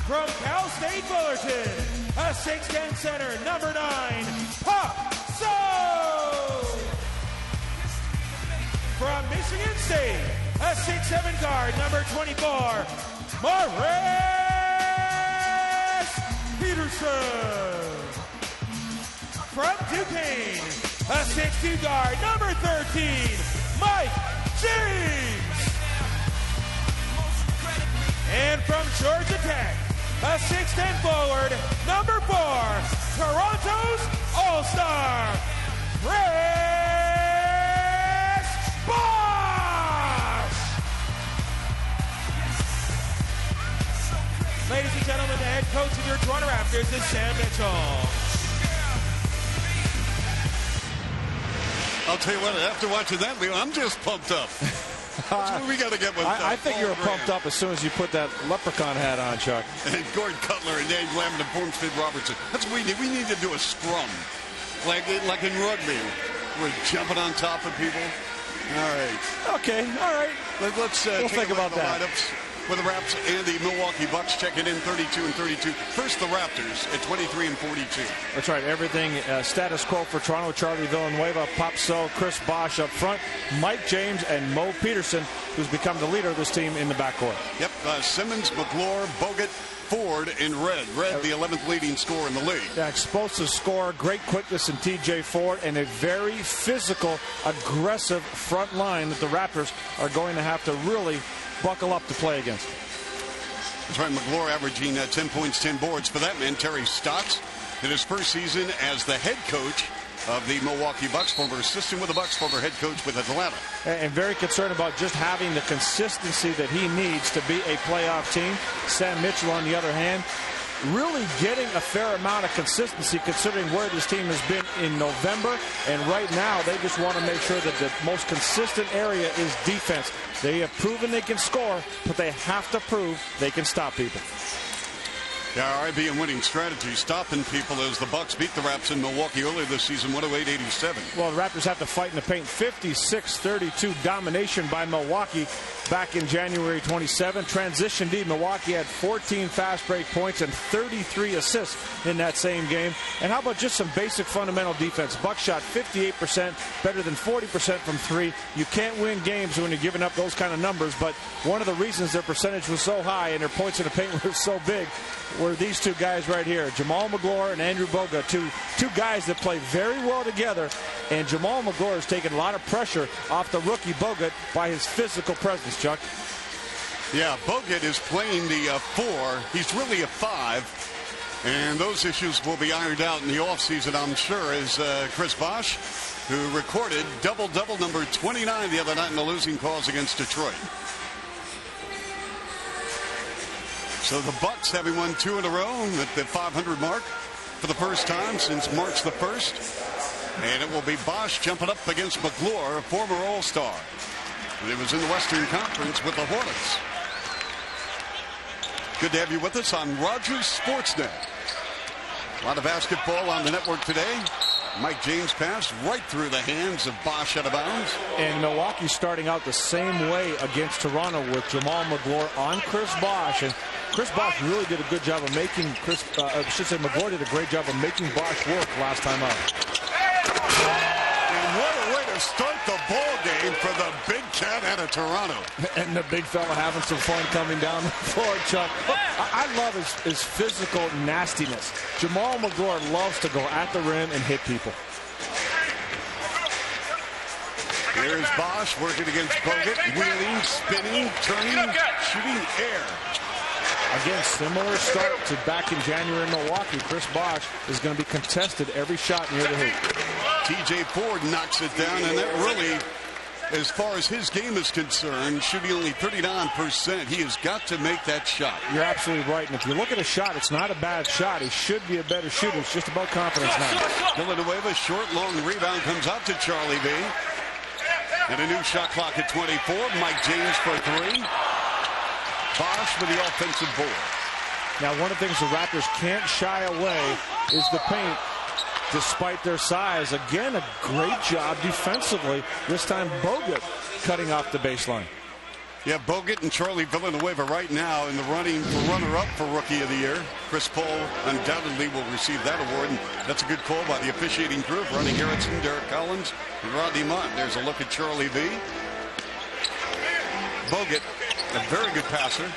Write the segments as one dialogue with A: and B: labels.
A: From Cal State Fullerton, a 6'10" center, number 9, Pop So. From Michigan State, a 6'7" guard, number 24, Morris Peterson. From Duquesne, a 6'2" guard, number 13, Mike James. And from Georgia Tech, a 6'10" forward, number 4, Toronto's All-Star, Chris Bosh. Ladies and gentlemen, the head coach of your Toronto Raptors is Sam Mitchell.
B: I'll tell you what, after watching that, I'm just pumped up. We got to get with
C: I think you were pumped up as soon as you put that leprechaun hat on, Chuck.
B: And Gordon Cutler and Dave Lamb and Pornsford Robertson. That's what we need. We need to do a scrum. Like in rugby. We're jumping on top of people. All right.
C: Okay, all right.
B: Let's
C: we'll think about that.
B: Lineups for the Raps and the Milwaukee Bucks checking in 32 and 32. First, the Raptors at 23 and 42.
C: That's right. Everything status quo for Toronto. Charlie Villanueva, Pop So, Chris Bosh up front, Mike James, and Mo Peterson, who's become the leader of this team in the backcourt.
B: Yep. Simmons, McGlure, Bogut, Ford, and Red. Red, the 11th leading scorer in the league.
C: Yeah, explosive scorer, great quickness in T.J. Ford, and a very physical, aggressive front line that the Raptors are going to have to really buckle up to play against.
B: That's right. McGlure averaging 10 points, 10 boards. For that man, Terry Stotts, in his first season as the head coach of the Milwaukee Bucks, former assistant with the Bucks, former head coach with Atlanta.
C: And very concerned about just having the consistency that he needs to be a playoff team. Sam Mitchell, on the other hand, really getting a fair amount of consistency considering where this team has been in November. And right now, they just want to make sure that the most consistent area is defense. They have proven they can score, but they have to prove they can stop people.
B: Yeah, IBM winning strategy, stopping people as the Bucks beat the Raps in Milwaukee earlier this season, 108-87.
C: Well, the Raptors have to fight in the paint. 56-32 domination by Milwaukee back in January 27. Transition D, Milwaukee had 14 fast break points and 33 assists in that same game. And how about just some basic fundamental defense? Bucks shot 58%, better than 40% from three. You can't win games when you're giving up those kind of numbers, but one of the reasons their percentage was so high and their points in the paint were so big were these two guys right here, Jamal McGlure and Andrew Bogut, two guys that play very well together, and Jamal McGlure has taken a lot of pressure off the rookie Bogut by his physical presence, Chuck.
B: Yeah, Bogut is playing the 4. He's really a 5, and those issues will be ironed out in the offseason, I'm sure, as Chris Bosh, who recorded double-double number 29 the other night in the losing cause against Detroit. So the Bucks having won 2 in a row at the 500 mark for the first time since March the 1st. And it will be Bosh jumping up against McGlure, a former All-Star. And it was in the Western Conference with the Hornets. Good to have you with us on Rogers Sportsnet. A lot of basketball on the network today. Mike James pass right through the hands of Bosh out of bounds.
C: And Milwaukee starting out the same way against Toronto with Jamal McGlure on Chris Bosh. And Chris Bosh really did a good job of making McGlure did a great job of making Bosh work last time out.
B: And what a way to start the ball game for the big cat out of Toronto.
C: And the big fella having some fun coming down the floor, Chuck. I love his physical nastiness. Jamal McGlure loves to go at the rim and hit people.
B: Here's Bosh working against Bogut, wheeling, spinning, turning, shooting air.
C: Again, similar start to back in January in Milwaukee. Chris Bosh is going to be contested every shot near the hoop.
B: T.J. Ford knocks it down, and that really, as far as his game is concerned, should be only 39%. He has got to make that shot.
C: You're absolutely right. And if you look at a shot, it's not a bad shot. He should be a better shooter. It's just about confidence now.
B: Villanueva, short, long rebound comes out to Charlie B. And a new shot clock at 24. Mike James for 3. Bosh with the offensive board.
C: Now, one of the things the Raptors can't shy away is the paint, despite their size. Again, a great job defensively. This time, Bogut cutting off the baseline.
B: Yeah, Bogut and Charlie Villanueva right now in the running for runner-up for Rookie of the Year. Chris Paul undoubtedly will receive that award, and that's a good call by the officiating crew. Ronnie Harrison, Derek Collins, and Rodney Mott. There's a look at Charlie V. Bogut, a very good passer.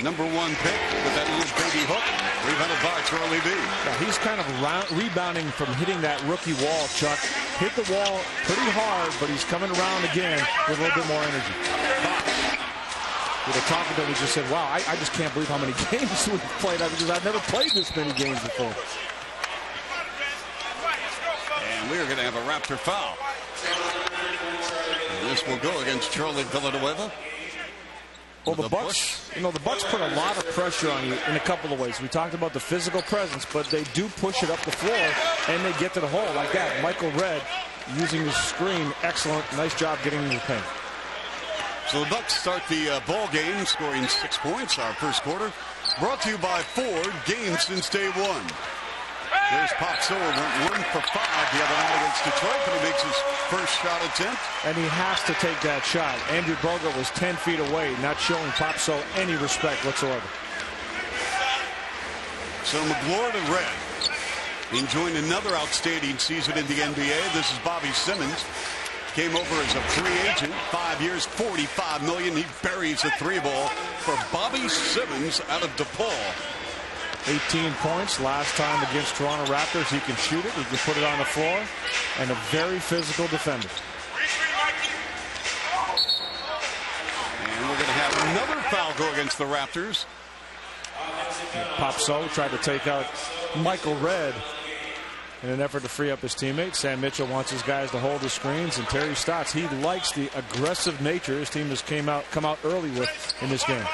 B: #1 pick with that little baby hook. Rebounded by Charlie V.
C: Now he's kind of rebounding from hitting that rookie wall, Chuck. Hit the wall pretty hard, but he's coming around again with a little bit more energy. With a talking to him, he just said, wow, I just can't believe how many games we've played because I've never played this many games before.
B: And we're going to have a Raptor foul. And this will go against Charlie Villanueva.
C: Well, the Bucks, the Bucks put a lot of pressure on you in a couple of ways. We talked about the physical presence, but they do push it up the floor, and they get to the hole like that. Michael Redd using the screen, excellent. Nice job getting in the paint.
B: So the Bucks start the ball game, scoring 6 points. Our first quarter brought to you by Ford, games since day one. There's Popso, went 1 for 5 the other night against Detroit, but he makes his first shot attempt.
C: And he has to take that shot. Andrew Bogut was 10 feet away, not showing Popso any respect whatsoever.
B: So McGlure to Red, enjoying another outstanding season in the NBA. This is Bobby Simmons. Came over as a free agent, 5 years, $45 million. He buries a 3-ball for Bobby Simmons out of DePaul.
C: 18 points last time against Toronto Raptors. He can shoot it. He can put it on the floor. And a very physical defender.
B: And we're going to have another foul go against the Raptors.
C: Popso tried to take out Michael Redd in an effort to free up his teammates. Sam Mitchell wants his guys to hold the screens. And Terry Stotts, he likes the aggressive nature his team has come out early with in this game.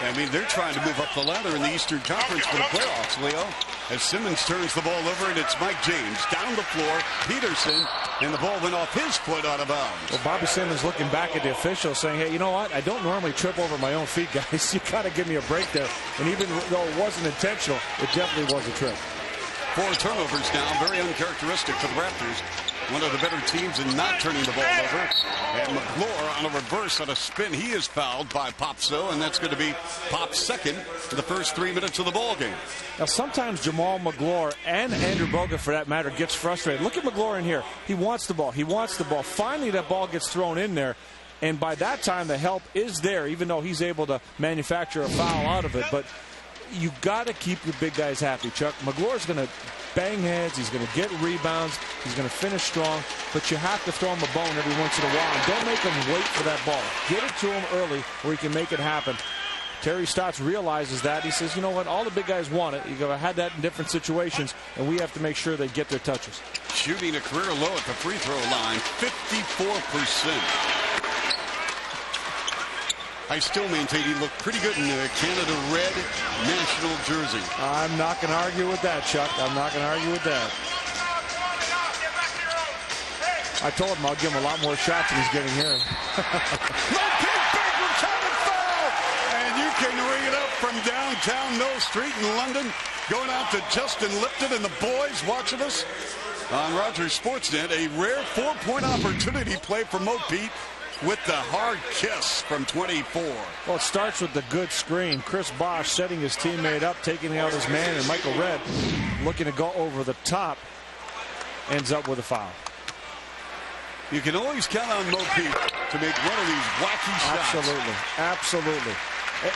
B: I mean, they're trying to move up the ladder in the Eastern Conference for the playoffs, Leo. As Simmons turns the ball over, and it's Mike James down the floor. Peterson, and the ball went off his foot out of bounds.
C: Well, Bobby Simmons looking back at the officials saying, hey, you know what? I don't normally trip over my own feet, guys. You got to give me a break there. And even though it wasn't intentional, it definitely was a trip.
B: 4 turnovers now, very uncharacteristic for the Raptors. One of the better teams in not turning the ball over. And McGlure on a reverse on a spin. He is fouled by Popso, and that's going to be Pop's second in the first 3 minutes of the ball game.
C: Now, sometimes Jamal McGlure and Andrew Bogut, for that matter, gets frustrated. Look at McGlure in here. He wants the ball. He wants the ball. Finally, that ball gets thrown in there. And by that time, the help is there, even though he's able to manufacture a foul out of it. But you got to keep your big guys happy, Chuck. McGlure's going to bang heads. He's going to get rebounds. He's going to finish strong. But you have to throw him a bone every once in a while. And don't make him wait for that ball. Get it to him early where he can make it happen. Terry Stotts realizes that. He says, you know what? All the big guys want it. You've had that in different situations, and we have to make sure they get their touches.
B: Shooting a career low at the free throw line, 54%. I still maintain he looked pretty good in the Canada red national jersey.
C: I'm not going to argue with that, Chuck. I'm not going to argue with that. I told him I'll give him a lot more shots than he's getting here.
B: And you can ring it up from downtown Mill Street in London. Going out to Justin Lipton and the boys watching us on Rogers Sportsnet. A rare 4-point opportunity play for Mo Pete with the hard kiss from 24.
C: Well, it starts with the good screen. Chris Bosh setting his teammate up, taking out his man, and Michael Redd looking to go over the top. Ends up with a foul.
B: You can always count on Mo Pete to make one of these wacky shots.
C: Absolutely. Absolutely.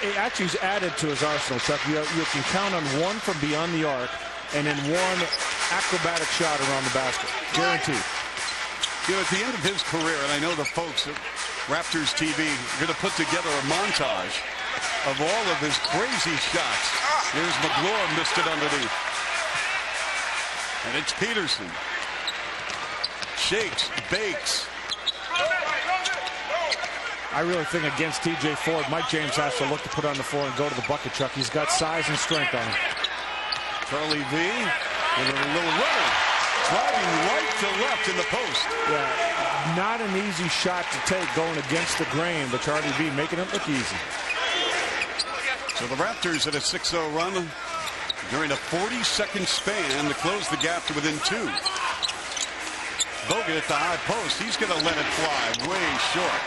C: It actually is added to his arsenal, Chuck. You can count on one from beyond the arc and then one acrobatic shot around the basket. Guaranteed.
B: You know, at the end of his career, and I know the folks at Raptors TV are going to put together a montage of all of his crazy shots. Here's McGlure, missed it underneath. And it's Peterson. Shakes, bakes.
C: I really think against T.J. Ford, Mike James has to look to put on the floor and go to the bucket, Chuck. He's got size and strength on him.
B: Charlie V with a little runner. Driving right to left in the post.
C: Yeah, not an easy shot to take going against the grain, but Charlie V making it look easy.
B: So the Raptors at a 6-0 run during a 40-second span to close the gap to within 2. Bogut at the high post. He's going to let it fly way short.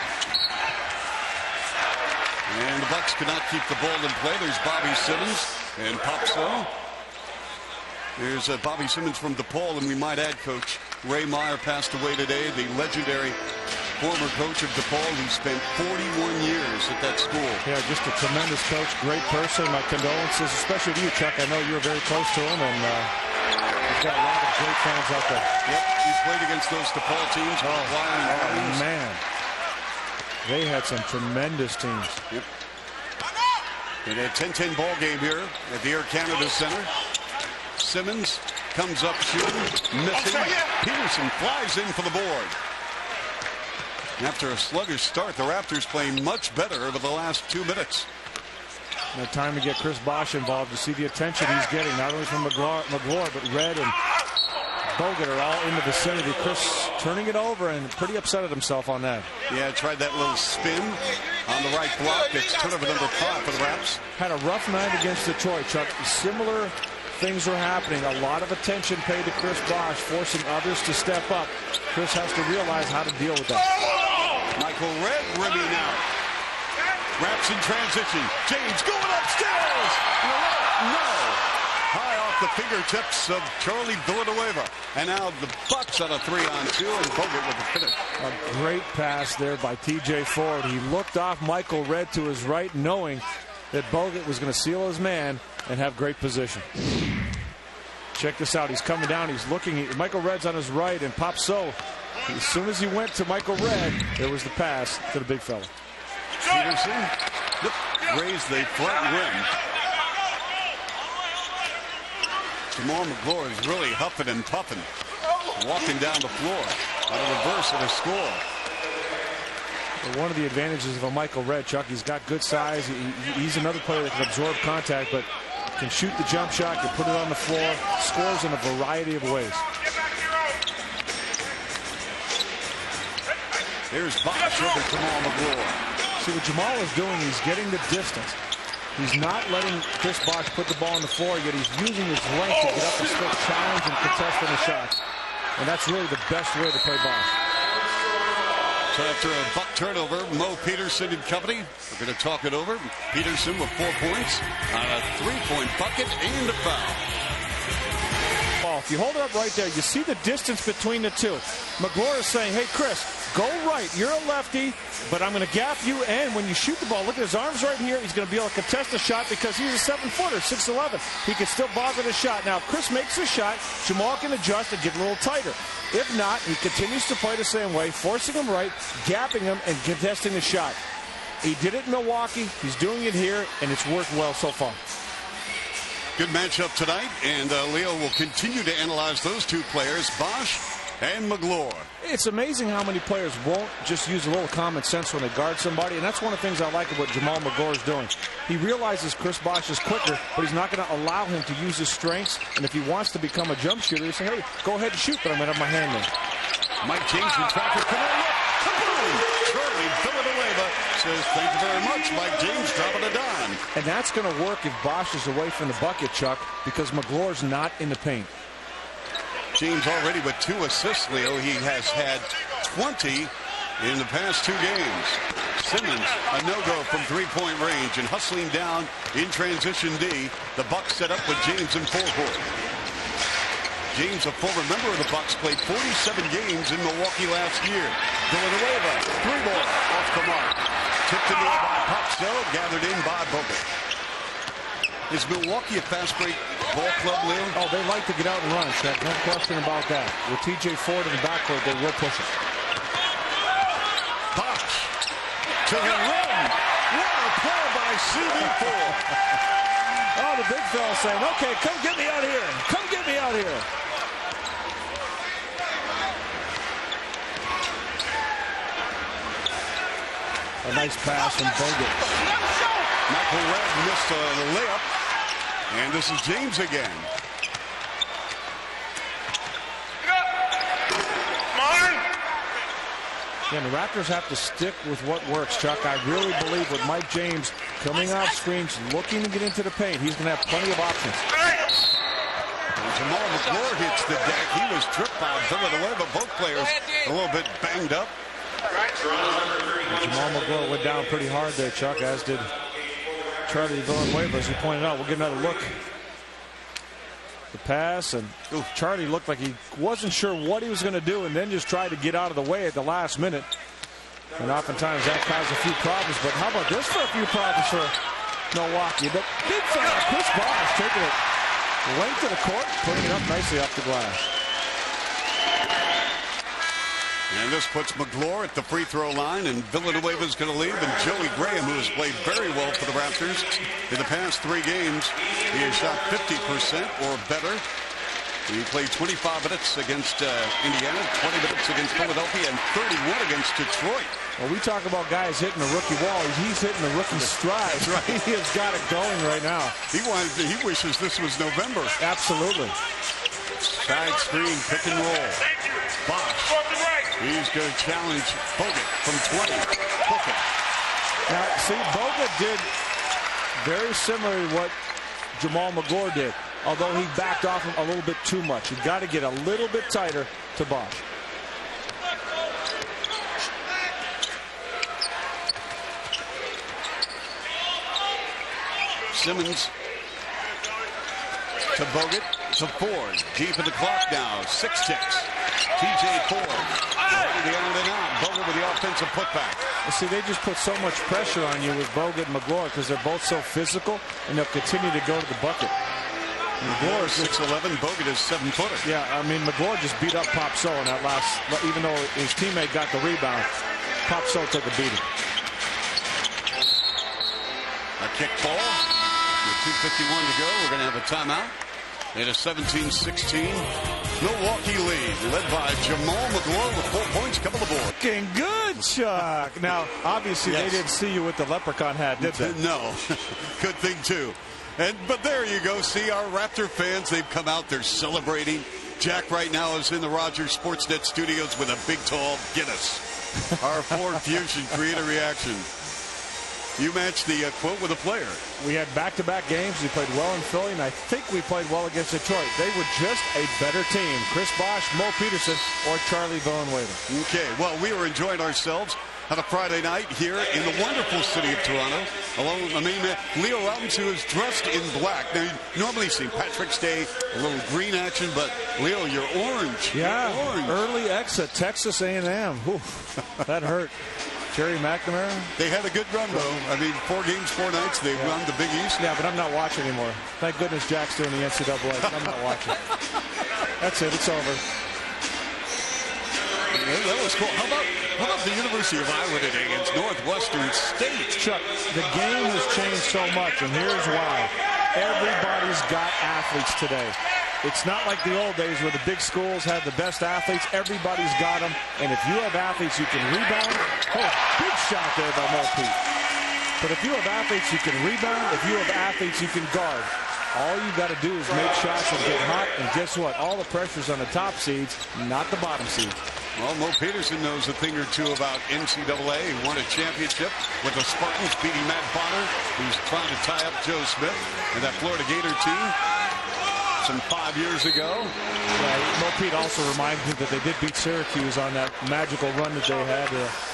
B: And the Bucks cannot keep the ball in play. There's Bobby Simmons and Popso. There's Bobby Simmons from DePaul, and we might add, Coach Ray Meyer passed away today, the legendary former coach of DePaul who spent 41 years at that school.
C: Yeah, just a tremendous coach, great person. My condolences, especially to you, Chuck. I know you're very close to him, and he's got a lot of great fans out there.
B: Yep, he played against those DePaul teams.
C: Oh, man. They had some tremendous teams.
B: Yep. And a 10-10 ball game here at the Air Canada Center. Simmons comes up shooting, missing. Peterson flies in for the board. After a sluggish start, the Raptors playing much better over the last 2 minutes.
C: No time to get Chris Bosh involved. To see the attention he's getting, not only from Magloire, but Red and Bogut are all in the vicinity. Chris turning it over and pretty upset at himself on that.
B: Yeah, tried that little spin on the right block. It's turnover number 5 for the Raps.
C: Had a rough night against Detroit, Chuck. Similar things were happening. A lot of attention paid to Chris Bosh, forcing others to step up. Chris has to realize how to deal with that.
B: Michael Red rimming out. Raps in transition. James going upstairs. No. High off the fingertips of Charlie Villanueva. And now the Bucks on a 3-on-2 and Bogut with the finish.
C: A great pass there by T.J. Ford. He looked off Michael Red to his right, knowing that Bogut was going to seal his man and have great position. Check this out. He's coming down. He's looking. Michael Red's on his right, and Popso, as soon as he went to Michael Red, there was the pass to the big fella.
B: Peterson raised the front rim. Jamal Magloire is really huffing and puffing, walking down the floor on a reverse of a score.
C: Well, one of the advantages of a Michael Red, Chuck, he's got good size. He's another player that can absorb contact, but can shoot the jump shot, can put it on the floor, scores in a variety of ways.
B: Here's Bosh over Jamal Magloire.
C: See what Jamal is doing, he's getting the distance. He's not letting Chris Bosh put the ball on the floor, yet he's using his length to get up and still challenge and contest on the shots. And that's really the best way to play Bosh.
B: So after a Buck turnover, Mo Peterson and company are going to talk it over. Peterson with 4 points on a 3-point bucket and a foul.
C: If you hold it up right there, you see the distance between the two. Magloire is saying, hey, Chris, go right. You're a lefty, but I'm going to gap you. And when you shoot the ball, look at his arms right here. He's going to be able to contest the shot because he's a 7-footer, 6'11". He can still bother the shot. Now, if Chris makes the shot, Jamal can adjust and get a little tighter. If not, he continues to play the same way, forcing him right, gapping him, and contesting the shot. He did it in Milwaukee. He's doing it here, and it's worked well so far.
B: Good matchup tonight, and Leo will continue to analyze those two players, Bosh and Magloire.
C: It's amazing how many players won't just use a little common sense when they guard somebody, and that's one of the things I like about Jamal Magloire is doing. He realizes Chris Bosh is quicker, but he's not going to allow him to use his strengths, and if he wants to become a jump shooter, he say, hey, go ahead and shoot, but I'm going to have my hand there.
B: Mike James in traffic. Come on, look. Charlie Villanueva says, thank you very much, Mike James dropping a dime.
C: And that's going to work if Bosh is away from the bucket, Chuck, because Magloire's not in the paint.
B: James already with 2 assists, Leo. He has had 20 in the past 2 games. Simmons, a no-go from 3-point range, and hustling down in transition D. The Bucks set up with James in full court. James, a former member of the Bucks, played 47 games in Milwaukee last year. Villanueva, 3-ball off the mark. Tipped in the air by Popso, gathered in by Bogut. Is Milwaukee a fast break ball club, Leo?
C: Oh, they like to get out and run, Chuck. No question about that. With T.J. Ford in the backcourt, they will push it.
B: Bosh to the rim. What a play by CB4.
C: Oh, the big fella saying, okay, come get me out here. Come get me out here. A nice pass from Bogut.
B: Michael Red missed a layup. And this is James again.
C: Yeah, the Raptors have to stick with what works, Chuck. I really believe with Mike James coming off screens, looking to get into the paint, he's going to have plenty of options.
B: And Jamal McGlure hits the deck. He was tripped by Villanueva. Both players a little bit banged up.
C: Jamal McGlure went down pretty hard there, Chuck, as did Charlie Villanueva, as you pointed out. We'll get another look. The pass, and Charlie looked like he wasn't sure what he was going to do, and then just tried to get out of the way at the last minute. And oftentimes that caused a few problems. But how about this for a few problems for Milwaukee? The big foul, Chris Bosh taking it length of the court, putting it up nicely off the glass.
B: And this puts McGlure at the free throw line, and Villanueva's going to leave. And Joey Graham, who has played very well for the Raptors in the past 3 games, he has shot 50% or better. He played 25 minutes against Indiana, 20 minutes against Philadelphia, and 31 against Detroit.
C: Well, we talk about guys hitting the rookie wall. He's hitting the rookie stride.
B: Right.
C: He has got it going right now.
B: He wishes this was November.
C: Absolutely.
B: Side screen, pick and roll. Bosh. He's going to challenge Bogut from 20. Hook it.
C: Now, see, Bogut did very similar to what Jamal McGlure did, although he backed off him a little bit too much. You got to get a little bit tighter to Bosh. Simmons
B: to Bogut to Ford. Deep in the clock now. 6 ticks. TJ Ford. The out and out. Bogut with the offensive putback.
C: See, they just put so much pressure on you with Bogut and McGlure because they're both so physical, and they'll continue to go to the bucket.
B: McGlure is 6'11", Bogut is 7-footer.
C: Yeah, I mean, McGlure just beat up Pop-So in that last, even though his teammate got the rebound, Pop-So took a beating.
B: A kick ball. With 2:51 to go, we're going to have a timeout. In a 17-16 Milwaukee lead, led by Jamal McGlure with 4 points, couple of boards.
C: Looking good, Chuck. Now, obviously,
B: yes.
C: They didn't see you with the leprechaun hat, did they?
B: No. Good thing, too. But there you go. See, our Raptor fans, they've come out. They're celebrating. Jack right now is in the Rogers Sportsnet studios with a big, tall Guinness. Our Ford Fusion create a reaction. You matched the quote with a player. We had back-to-back games. We played well in Philly, and I think we played well against Detroit. They were just a better team. Chris Bosh, Mo Peterson, or Charlie Villanueva. Okay, well, we were enjoying ourselves on a Friday night here in the wonderful city of Toronto. Along with my main man, Leo Robbins, who is dressed in black. Now, you normally see Patrick's Day, a little green action, but Leo, you're orange. Yeah, you're orange. Early exit, Texas A&M. That hurt. Jerry McNamara. They had a good run, though. I mean, 4 games, 4 nights. They run the Big East. Yeah, but I'm not watching anymore. Thank goodness Jack's doing the NCAA. I'm not watching. That's it. It's over. That was cool. How about the University of Iowa today against Northwestern State? Chuck, the game has changed so much, and here's why. Everybody's got athletes today. It's not like the old days where the big schools had the best athletes. Everybody's got them. And if you have athletes, you can rebound. Oh, big shot there by Mo Pete. But if you have athletes, you can rebound. If you have athletes, you can guard. All you got to do is make shots and get hot. And guess what? All the pressure's on the top seeds, not the bottom seeds. Well, Mo Peterson knows a thing or two about NCAA. He won a championship with the Spartans, beating Matt Bonner, who's trying to tie up Joe Smith and that Florida Gator team. Some 5 years ago. Mo Pete also reminds me that they did beat Syracuse on that magical run that they had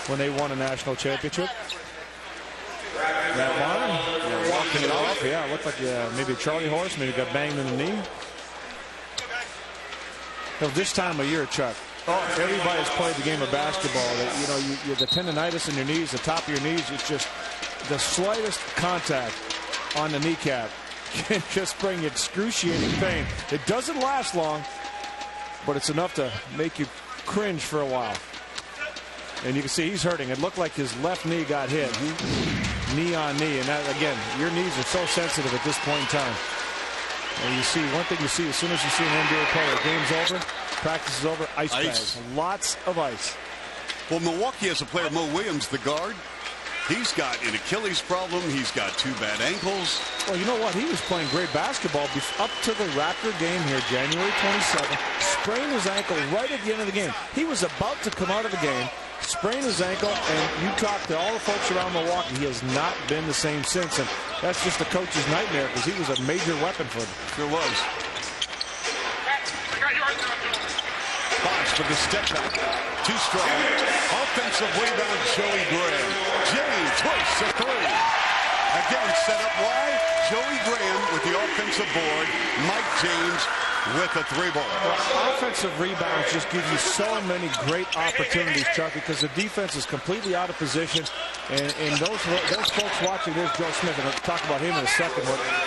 B: when they won a national championship. That one, walking it off. Yeah, it looked like maybe a Charlie horse. Maybe got banged in the knee. So this time of year, Chuck, everybody's played the game of basketball. You the tendonitis in your knees, the top of your knees. It's just the slightest contact on the kneecap can just bring excruciating pain. It doesn't last long, but it's enough to make you cringe for a while. And you can see he's hurting. It looked like his left knee got hit. Knee on knee. And that, again, your knees are so sensitive at this point in time. And you see, one thing you see as soon as you see an NBA player, game's over, practice is over, ice bags. Lots of ice. Well, Milwaukee has a player, Mo Williams, the guard. He's got an Achilles problem. He's got 2 bad ankles. Well, you know what? He was playing great basketball up to the Raptor game here, January 27th. Sprained his ankle right at the end of the game. He was about to come out of the game, sprained his ankle, and you talk to all the folks around Milwaukee, he has not been the same since. And that's just the coach's nightmare because he was a major weapon for them. Sure was. with the step back. Too strong. Offensive rebound, Joey Graham. James hoists a three. Again, set up wide. Joey Graham with the offensive board. Mike James with a three ball.
C: Well, offensive rebounds just give you so many great opportunities, Chuck, because the defense is completely out of position. And those folks watching, there's Joe Smith, and I'll talk about him in a second,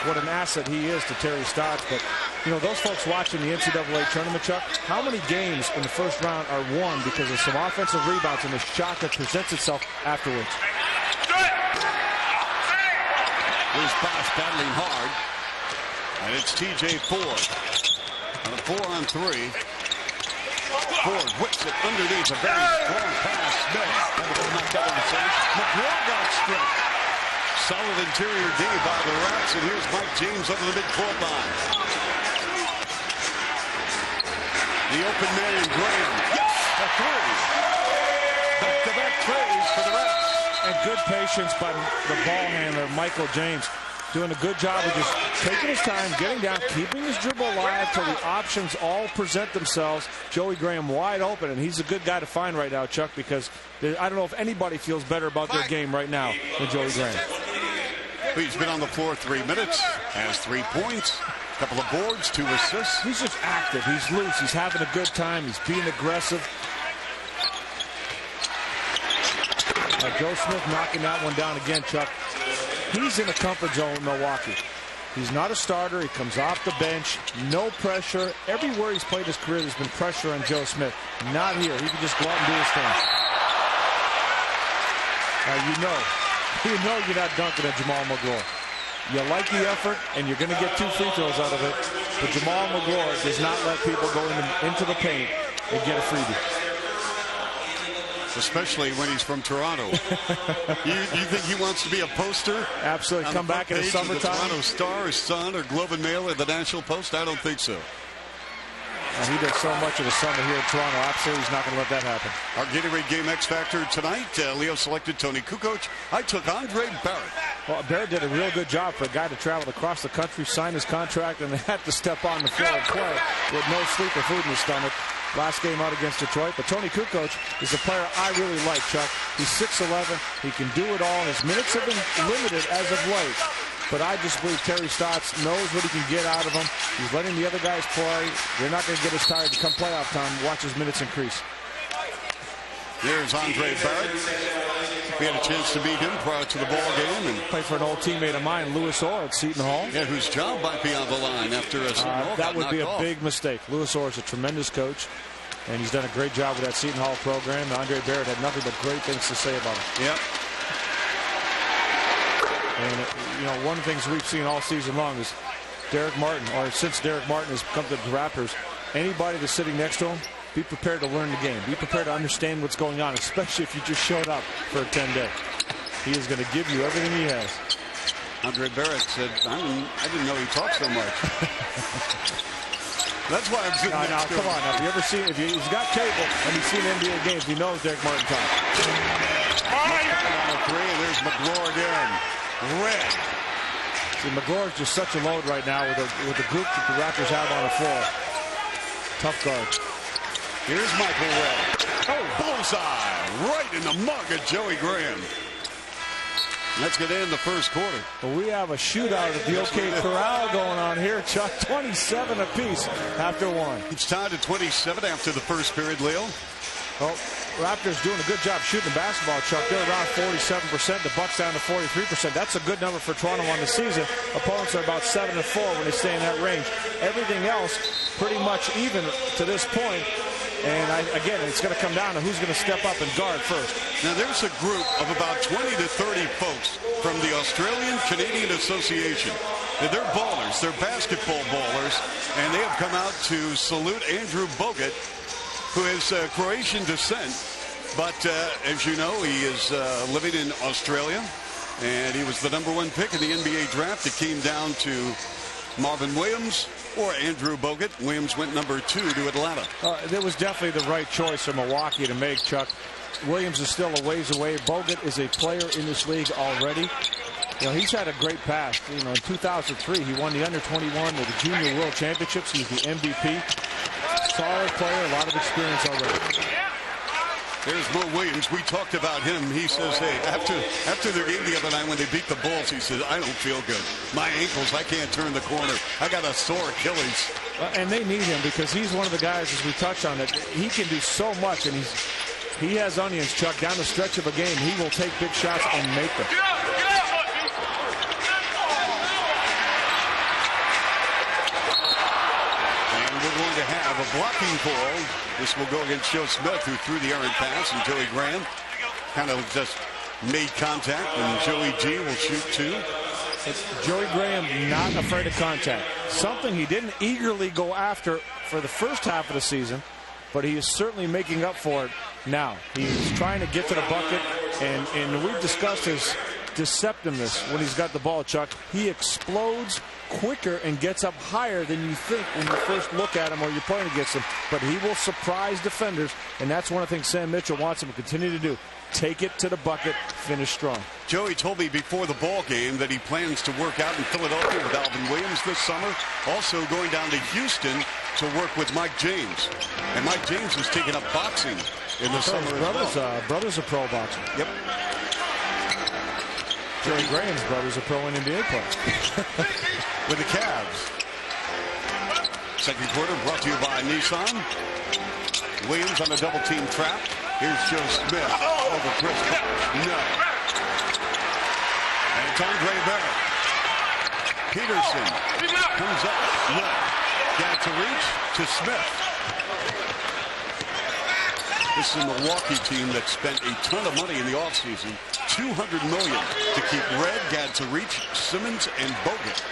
C: what an asset he is to Terry Stotts. But, you know, those folks watching the NCAA tournament, Chuck, how many games in the first round are won because of some offensive rebounds and the shot that presents itself afterwards?
B: Here's Bosh battling hard. And it's TJ Ford. On a 4-on-3. Ford whips it underneath. A very strong pass. Smith. McGraw got stripped. Solid interior D by the Rats. And here's Mike James over the midcourt line. The open man, Graham. Yes! A three. Back-to-back threes for the Rats.
C: And good patience by the ball handler, Michael James. Doing a good job of just taking his time, getting down, keeping his dribble alive till the options all present themselves. Joey Graham wide open, and he's a good guy to find right now, Chuck, because I don't know if anybody feels better about their game right now than Joey Graham.
B: He's been on the floor 3 minutes, has 3 points, a couple of boards, 2 assists.
C: He's just active. He's loose. He's having a good time. He's being aggressive. Joe Smith knocking that one down again, Chuck. He's in a comfort zone in Milwaukee. He's not a starter. He comes off the bench. No pressure. Everywhere he's played his career, there's been pressure on Joe Smith. Not here. He can just go out and do his thing. You know you're not dunking at Jamal McGraw. You like the effort, and you're going to get 2 free throws out of it. But Jamal McGraw does not let people go into the paint and get a freebie.
B: Especially when he's from Toronto. you think he wants to be a poster?
C: Absolutely. Come back in the summertime.
B: The Toronto Star or Sun or Globe and Mail or the National Post? I don't think so.
C: And he does so much of the summer here in Toronto. Absolutely, he's not going to let that happen.
B: Our Gatorade Game X Factor tonight. Leo selected Tony Kukoc. I took Andre Barrett.
C: Well, Barrett did a real good job for a guy to travel across the country, sign his contract, and they had to step on the floor and play with no sleep or food in his stomach. Last game out against Detroit. But Tony Kukoc is a player I really like, Chuck. He's 6'11". He can do it all. His minutes have been limited as of late. But I just believe Terry Stotts knows what he can get out of him. He's letting the other guys play. They're not going to get as tired to come playoff time. Watch his minutes increase.
B: There's Andre Barrett. We had a chance to meet him prior to the ball game. And
C: played for an old teammate of mine, Louis Orr at Seton Hall.
B: Yeah, whose job might be on the line after a Seton Hall
C: that would be a
B: off.
C: big mistake. Louis Orr is a tremendous coach, and he's done a great job with that Seton Hall program. Andre Barrett had nothing but great things to say about him.
B: Yep.
C: And, you know, one of the things we've seen all season long is Derek Martin, or since Derek Martin has come to the Raptors, anybody that's sitting next to him, be prepared to learn the game. Be prepared to understand what's going on, especially if you just showed up for a 10-day. He is going to give you everything he has.
B: Andre Barrett said, I didn't know he talked so much. That's why I'm sitting next to him.
C: Come on, now, if you ever seen, if he's got cable and he's seen NBA games, he knows Derek Martin talks.
B: And there's McGraw again. Red.
C: See, McGraw is just such a load right now with the group that the Raptors have on the floor. Tough guard.
B: Here's Michael Red. Oh, bullseye. Right in the mug of Joey Graham. Let's get in the first quarter.
C: Well, we have a shootout at the OK Corral going on here, Chuck. 27 apiece after one.
B: It's tied at 27 after the first period, Leo.
C: Well, Raptors doing a good job shooting the basketball, Chuck. They're around 47%. The Bucks down to 43%. That's a good number for Toronto on the season. Opponents are about 7-4 when they stay in that range. Everything else pretty much even to this point. And again, it's going to come down to who's going to step up and guard first.
B: Now, there's a group of about 20 to 30 folks from the Australian-Canadian Association. And they're ballers. They're basketball ballers. And they have come out to salute Andrew Bogut, who is Croatian descent. But as you know, he is living in Australia. And he was the #1 pick in the NBA draft. It came down to Marvin Williams or Andrew Bogut. Williams went #2 to Atlanta.
C: It was definitely the right choice for Milwaukee to make, Chuck. Williams is still a ways away. Bogut is a player in this league already. You know, he's had a great past. You know, in 2003, he won the under-21 of the Junior World Championships. He was the MVP. solid player, a lot of experience already.
B: There's Mo Williams. We talked about him. He says, hey, after their game the other night when they beat the Bulls, he said, I don't feel good. My ankles, I can't turn the corner. I got a sore Achilles.
C: And they need him because he's one of the guys, as we touched on it, he can do so much, and he has onions, Chuck. Down the stretch of a game, he will take big shots and make them.
B: We're going to have a blocking call. This will go against Joe Smith, who threw the errant pass, and Joey Graham kind of just made contact, and Joey G will shoot two.
C: Joey Graham not afraid of contact. Something he didn't eagerly go after for the first half of the season, but he is certainly making up for it now. He's trying to get to the bucket, and we've discussed his deceptiveness when he's got the ball, Chuck. He explodes quicker and gets up higher than you think when you first look at him or you're playing against him. But he will surprise defenders, and that's one of the things Sam Mitchell wants him to continue to do. Take it to the bucket, finish strong.
B: Joey told me before the ball game that he plans to work out in Philadelphia with Alvin Williams this summer. Also going down to Houston to work with Mike James. And Mike James has taken up boxing in the summer as well.
C: Brother's a pro boxer.
B: Yep.
C: Joey Graham's brother's a pro NBA player.
B: With the Cavs. Second quarter brought to you by Nissan. Williams on a double team trap. Here's Joe Smith over Chris Bosh. No. And it's Andre Barrett. Peterson comes up. No. Got to reach to Smith. This is a Milwaukee team that spent a ton of money in the offseason. $200 million to keep Red, Gadd to reach, Simmons, and Bogut.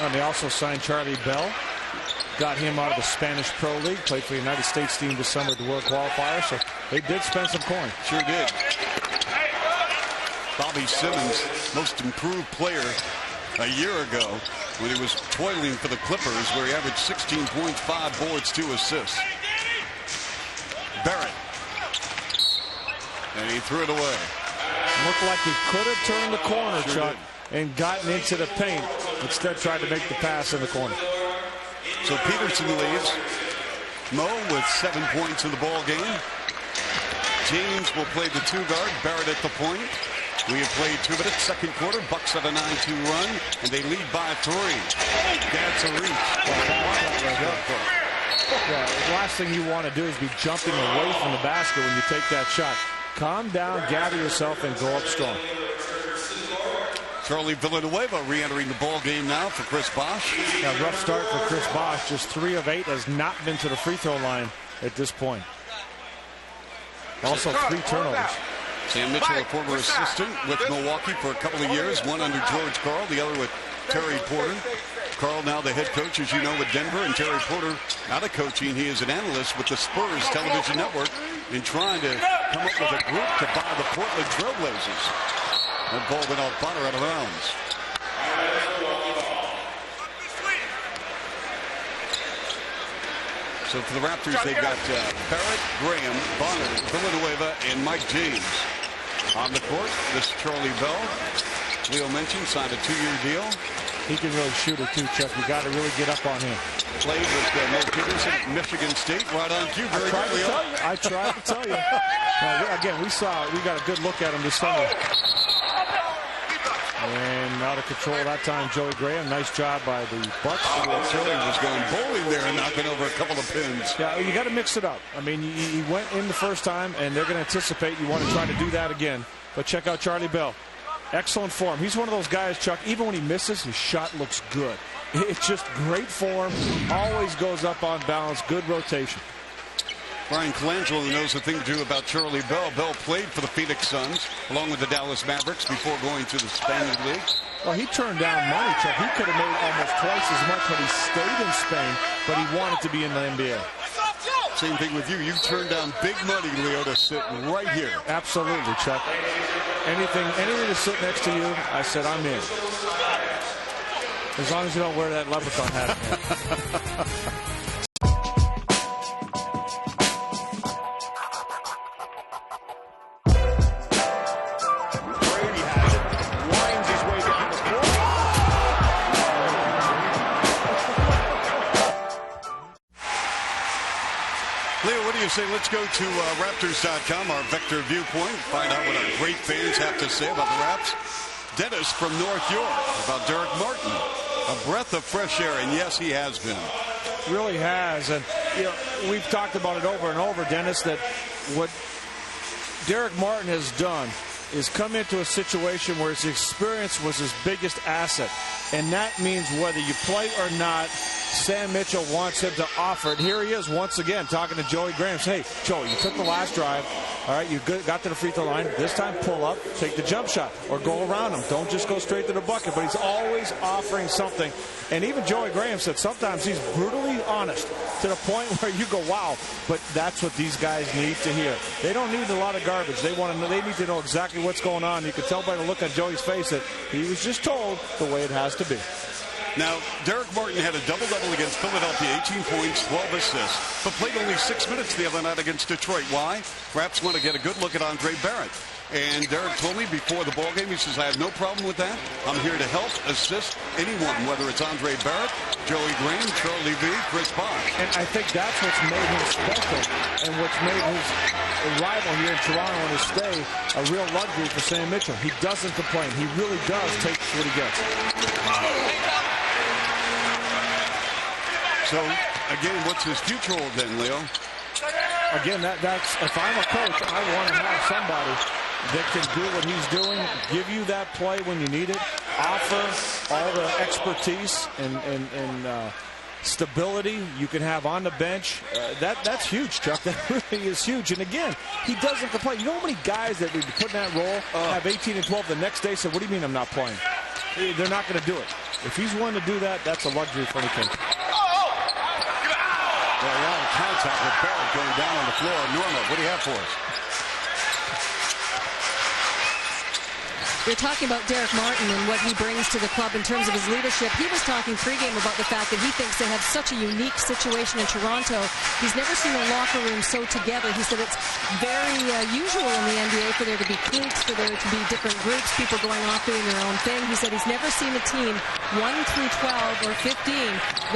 C: And they also signed Charlie Bell. Got him out of the Spanish Pro League. Played for the United States team this summer at the World Qualifier. So they did spend some coin.
B: Sure did. Bobby Simmons, most improved player a year ago when he was toiling for the Clippers, where he averaged 16.5 boards, 2 assists. Barrett. And he threw it away.
C: Looked like he could have turned the corner, sure Chuck, and gotten into the paint. Instead tried to make the pass in the corner.
B: So Peterson leads. Mo with 7 points in the ball game. James will play the 2-guard. Barrett at the point. We have played 2 minutes. Second quarter. Bucks have a 9-2 run, and they lead by 3. That's a reach.
C: Yeah, the last thing you want to do is be jumping away from the basket when you take that shot. Calm down, gather yourself, and go up strong.
B: Charlie Villanueva re-entering the ball game now for Chris Bosh.
C: A rough start for Chris Bosh. Just 3 of 8, has not been to the free throw line at this point. Also 3 turnovers.
B: Sam Mitchell, a former assistant with Milwaukee for a couple of years, one under George Karl, the other with Terry Porter. Karl now the head coach, as you know, with Denver, and Terry Porter out of coaching. He is an analyst with the Spurs television network and trying to come up with a group to buy the Portland Trailblazers. That ball went off Bonner out of bounds. So for the Raptors, they've got Barrett, Graham, Bonner, Villanueva, and Mike James. On the court, this is Charlie Bell. Leo mentioned, signed a 2-year deal.
C: He can really shoot it too, Chuck. You got to really get up on him.
B: Played with Mo Peterson at Michigan State. Right on cue.
C: I tried to tell you. Now, again, we got a good look at him this summer. And out of control that time, Joey Graham. Nice job by the Bucks.
B: Joey was going bowling there and knocking over a couple of pins.
C: Yeah, you got to mix it up. I mean, he went in the first time, and they're going to anticipate you want to try to do that again. But check out Charlie Bell. Excellent form. He's one of those guys, Chuck, even when he misses, his shot looks good. It's just great form. Always goes up on balance. Good rotation.
B: Brian Colangelo knows the thing to do about Charlie Bell. Bell played for the Phoenix Suns along with the Dallas Mavericks before going to the Spanish League.
C: Well, he turned down money, Chuck. He could have made almost twice as much when he stayed in Spain, but he wanted to be in the NBA.
B: Same thing with you. You turned down big money, Leo, to sit right here.
C: Absolutely, Chuck. Anything to sit next to you, I said, I'm in. As long as you don't wear that leprechaun hat.
B: you say let's go to Raptors.com, our vector viewpoint, find out what our great fans have to say about the Raps. Dennis from North York about Derek Martin. A breath of fresh air, and yes, he has been.
C: Really has. And we've talked about it over and over, Dennis, that what Derek Martin has done is come into a situation where his experience was his biggest asset. And that means whether you play or not, Sam Mitchell wants him to offer it. Here he is once again talking to Joey Graham. Hey, Joey, you took the last drive. All right, you got to the free throw line. This time, pull up, take the jump shot, or go around him. Don't just go straight to the bucket. But he's always offering something. And even Joey Graham said sometimes he's brutally honest to the point where you go, wow. But that's what these guys need to hear. They don't need a lot of garbage. They need to know exactly what's going on. You could tell by the look on Joey's face that he was just told the way it has to be.
B: Now, Derek Martin had a double-double against Philadelphia, 18 points, 12 assists, but played only 6 minutes the other night against Detroit. Why? Raps want to get a good look at Andre Barrett. And Derek told me before the ballgame, he says, I have no problem with that. I'm here to help, assist anyone, whether it's Andre Barrett, Joey Graham, Charlie V, Chris Bosh.
C: And I think that's what's made him special and what's made his arrival here in Toronto and his stay a real luxury for Sam Mitchell. He doesn't complain. He really does take what he gets.
B: So, again, what's his future hold then, Leo?
C: Again, that's if I'm a coach, I want to have somebody that can do what he's doing, give you that play when you need it, offer all the expertise and stability you can have on the bench. That's huge, Chuck. That really is huge. And again, he doesn't complain. You know how many guys that would be put in that role have 18 and 12 the next day said, what do you mean I'm not playing? They're not going to do it. If he's willing to do that, that's a luxury for any coach.
B: Well, a lot of contact with Barrett going down on the floor. Norma, what do you have for us?
D: We're talking about Derek Martin and what he brings to the club in terms of his leadership. He was talking pregame about the fact that he thinks they have such a unique situation in Toronto. He's never seen a locker room so together. He said it's very usual in the NBA for there to be cliques, for there to be different groups, people going off doing their own thing. He said he's never seen a team 1 through 12 or 15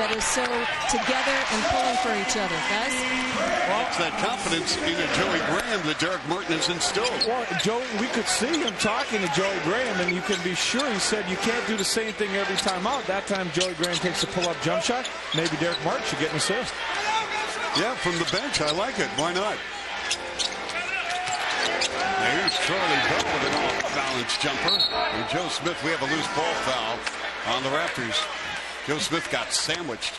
D: that is so together and pulling for each other. Guys?
B: Well, it's that confidence in Joey Graham that Derek Martin has instilled.
C: Well, Joey, we could see him talking to Joey Graham, and you can be sure he said you can't do the same thing every time out. That time Joey Graham takes a pull-up jump shot. Maybe Derek Martin should get an assist.
B: Yeah, from the bench. I like it. Why not? Here's Charlie Bell with an off-balance jumper. And Joe Smith, we have a loose ball foul on the Raptors. Joe Smith got sandwiched.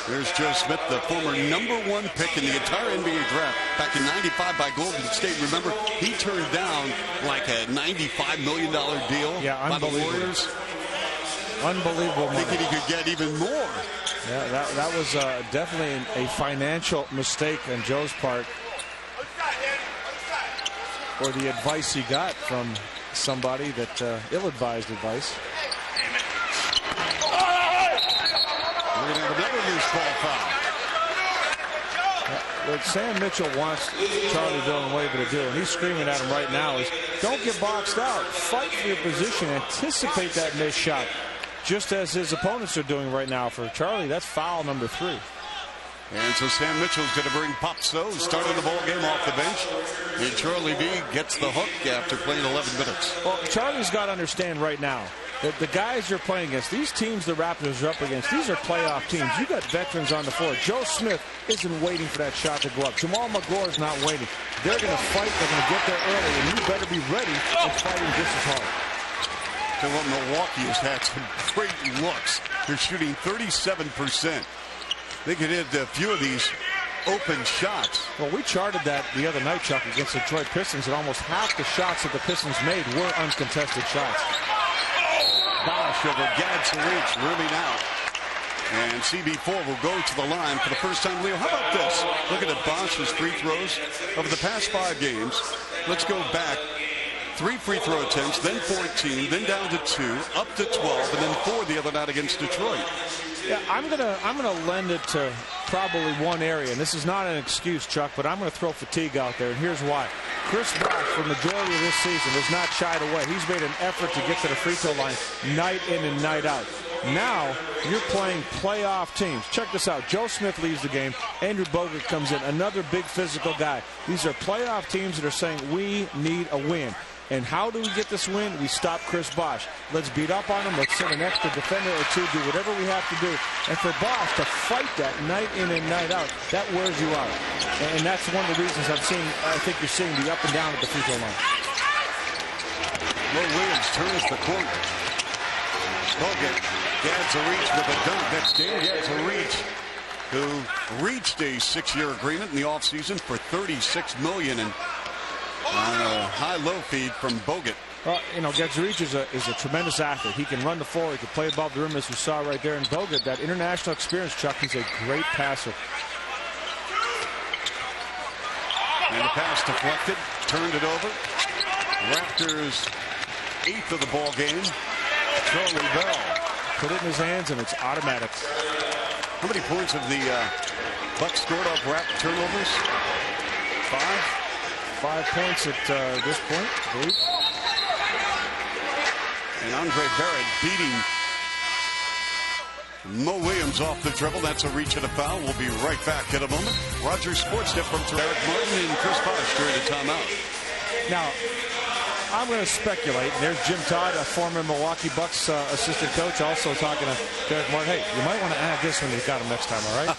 B: There's Joe Smith, the former #1 pick in the entire NBA draft back in '95 by Golden State. Remember, he turned down like a $95 million deal by the Warriors.
C: Unbelievable money.
B: Thinking he could get even more.
C: Yeah, that was definitely a financial mistake on Joe's part. Or the advice he got from somebody that ill-advised advice.
B: We're going to have another loose ball foul.
C: What Sam Mitchell wants Charlie Villanueva to do, and he's screaming at him right now, is don't get boxed out. Fight for your position. Anticipate that missed shot, just as his opponents are doing right now. For Charlie, that's foul number 3.
B: And so Sam Mitchell's going to bring Pop So, starting the ball game off the bench. And Charlie V gets the hook after playing 11 minutes.
C: Well, Charlie's got to understand right now that the guys you're playing against, these teams the Raptors are up against, these are playoff teams. You got veterans on the floor. Joe Smith isn't waiting for that shot to go up. Jamal McGlore's not waiting. They're going to fight. They're going to get there early, and you better be ready and fighting just as hard.
B: So what Milwaukee has had some great looks. They're shooting 37%. They could hit a few of these open shots.
C: Well, we charted that the other night, Chuck, against the Detroit Pistons, and almost half the shots that the Pistons made were uncontested shots.
B: Bosh over Gadsden Reach, rimming out. And CB4 will go to the line for the first time. Leo, how about this? Look at Bosh's free throws over the past 5 games. Let's go back. 3 free throw attempts, then 14, then down to 2, up to 12, and then 4 the other night against Detroit.
C: Yeah, I'm gonna lend it to probably one area, and this is not an excuse, Chuck, but I'm gonna throw fatigue out there, and here's why. Chris Bosh, for the majority of this season, has not shied away. He's made an effort to get to the free throw line night in and night out. Now you're playing playoff teams. Check this out. Joe Smith leaves the game. Andrew Bogut comes in, another big physical guy. These are playoff teams that are saying we need a win. And how do we get this win? We stop Chris Bosh. Let's beat up on him. Let's send an extra defender or two, do whatever we have to do. And for Bosh to fight that night in and night out, that wears you out. And that's one of the reasons I think you're seeing the up and down at the free throw line.
B: Mo Williams turns the corner. Bogut gets a reach with a dunk. That's Dan gets a reach, who reached a 6-year agreement in the offseason for $36 million and on a high-low feed from Bogut.
C: Well, you know, Gadzarich is a tremendous athlete. He can run the floor. He can play above the rim, as we saw right there. And Bogut, that international experience, Chuck, he's a great passer.
B: And the pass deflected, turned it over. Raptors' 8th of the ball game. Charlie Bell
C: put it in his hands, and it's automatic.
B: How many points have the Bucks scored off Raptor turnovers? 5?
C: 5 points at this point, I believe.
B: And Andre Barrett beating Mo Williams off the dribble. That's a reach and a foul. We'll be right back in a moment. Rogers Sports Tip from Derek Martin and Chris Bosh during the timeout.
C: Now, I'm going to speculate. There's Jim Todd, a former Milwaukee Bucks assistant coach, also talking to Derek Martin. Hey, you might want to add this when you got him next time, all right?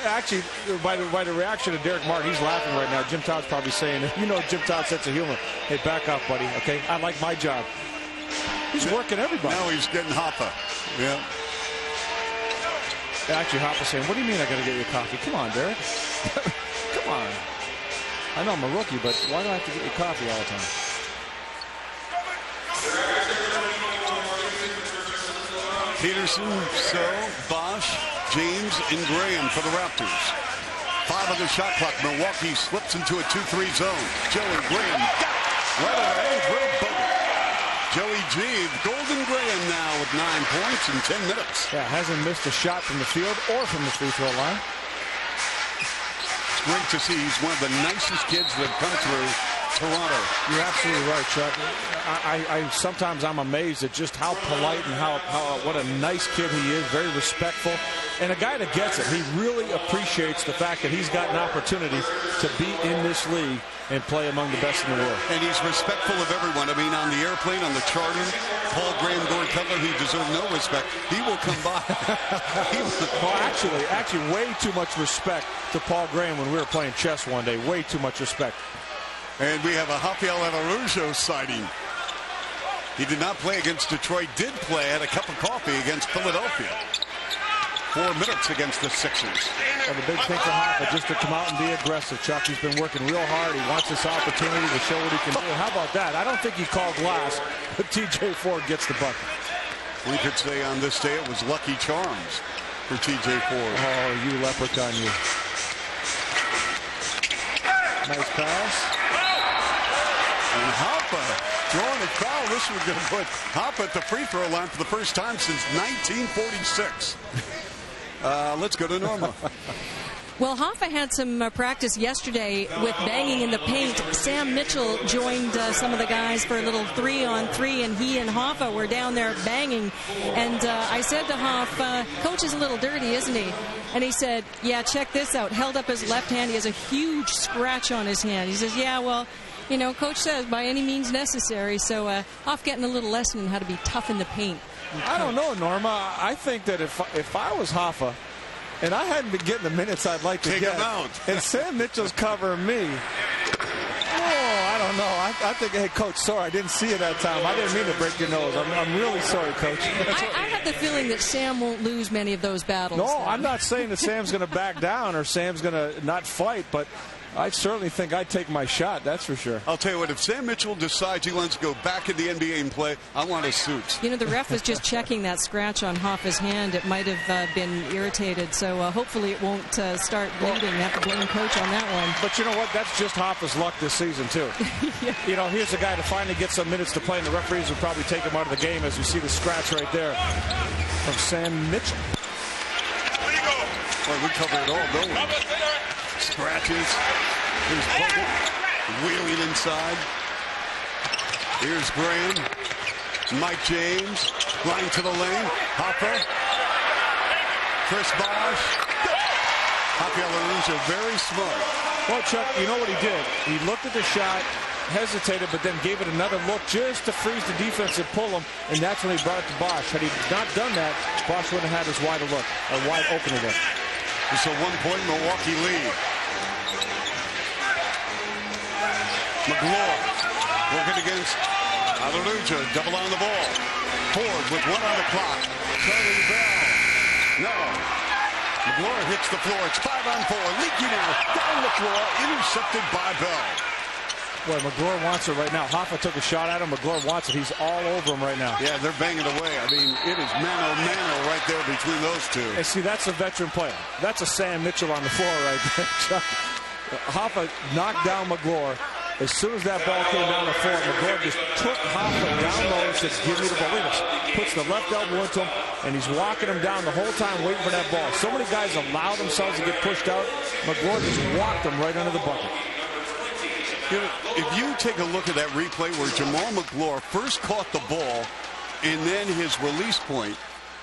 C: Actually, by the reaction of Derek Martin, he's laughing right now. Jim Todd's probably saying, you know, Jim Todd's sense of humor. Hey, back up, buddy, okay? I like my job. He's working everybody.
B: Now he's getting Hoffa. Yeah.
C: Actually, Hoffa saying, what do you mean I got to get you coffee? Come on, Derek. Come on. I know I'm a rookie, but why do I have to get you coffee all the time?
B: Peterson, Bosh, James, and Graham for the Raptors. 5 on the shot clock. Milwaukee slips into a 2-3 zone. Joey Graham right on Andrew Bogut. Joey G, Golden Graham now with 9 points in 10 minutes.
C: Yeah, hasn't missed a shot from the field or from the free throw line.
B: It's great to see. He's one of the nicest kids that have come through Toronto.
C: You're absolutely right, Chuck. Sometimes I'm amazed at just how polite and what a nice kid he is, very respectful. And a guy that gets it, he really appreciates the fact that he's got an opportunity to be in this league and play among the best in the world.
B: And he's respectful of everyone. I mean, on the airplane, on the charter, Paul Graham, Gordon Cutler, who deserve no respect, he will come by.
C: Well, actually, way too much respect to Paul Graham when we were playing chess one day. Way too much respect.
B: And we have a Rafael Araújo sighting. He did not play against Detroit, did play, had a cup of coffee against Philadelphia. 4 minutes against the Sixers.
C: Well, the big thing for Hoffa, just to come out and be aggressive, Chuck. He's been working real hard. He wants this opportunity to show what he can do. How about that? I don't think he called glass, but TJ Ford gets the bucket.
B: We could say on this day it was lucky charms for TJ Ford.
C: Oh, you leprechaun, you. Nice pass.
B: And Hoffa drawing a foul. This was going to put Hoffa at the free throw line for the first time since 1946. Let's go to Norma.
D: Well, Hoffa had some practice yesterday with banging in the paint. Sam Mitchell joined some of the guys for a little 3-on-3, and he and Hoffa were down there banging. And I said to Hoffa, Coach is a little dirty, isn't he? And he said, yeah, check this out. Held up his left hand. He has a huge scratch on his hand. He says, yeah, well, you know, Coach says by any means necessary. So Hoff getting a little lesson in how to be tough in the paint.
C: I don't know, Norma. I think that if I was Hoffa and I hadn't been getting the minutes I'd like to get, and Sam Mitchell's covering me, I don't know. I think, hey, Coach, sorry, I didn't see you that time. I didn't mean to break your nose. I'm really sorry, Coach.
D: I have the feeling that Sam won't lose many of those battles.
C: No, I'm not saying that Sam's going to back down or Sam's going to not fight, but I certainly think I'd take my shot, that's for sure.
B: I'll tell you what, if Sam Mitchell decides he wants to go back in the NBA and play, I want a suit.
D: You know, the ref was just checking that scratch on Hoffa's hand. It might have been irritated, so hopefully it won't start bleeding. You have to blame Coach on that one.
C: But you know what? That's just Hoffa's luck this season, too. Yeah. You know, here's a guy to finally get some minutes to play, and the referees will probably take him out of the game as you see the scratch right there from Sam Mitchell.
B: Boy, we cover it all, don't we? Scratches. Here's Bogut wheeling inside. Here's Graham. Mike James. Line to the lane. Hopper. Chris Bosh. Rafael Arujo, very smart.
C: Well, Chuck, you know what he did? He looked at the shot, hesitated, but then gave it another look just to freeze the defense and pull him, and that's when he brought it to Bosh. Had he not done that, Bosh wouldn't have had his wide open look.
B: It's a 1-point Milwaukee lead. McGlory working against Arujo, double on the ball. Ford with 1 on the clock. Charlie Bell. No. McGlory hits the floor. It's 5-on-4. Leaky now. Down the floor. Intercepted by Bell.
C: Boy, McGlory wants it right now. Hoffa took a shot at him. McGlory wants it. He's all over him right now.
B: Yeah, they're banging away. I mean, it is mano-mano right there between those two.
C: And see, that's a veteran player. That's a Sam Mitchell on the floor right there, Chuck. Hoffa knocked down McGlory. As soon as that ball came down the floor, McGlory just took Hoffa down low and says, give me the ball. Puts the left elbow into him, and he's walking him down the whole time waiting for that ball. So many guys allow themselves to get pushed out. McGlory just walked them right under the bucket.
B: If you take a look at that replay where Jamal McGlory first caught the ball and then his release point,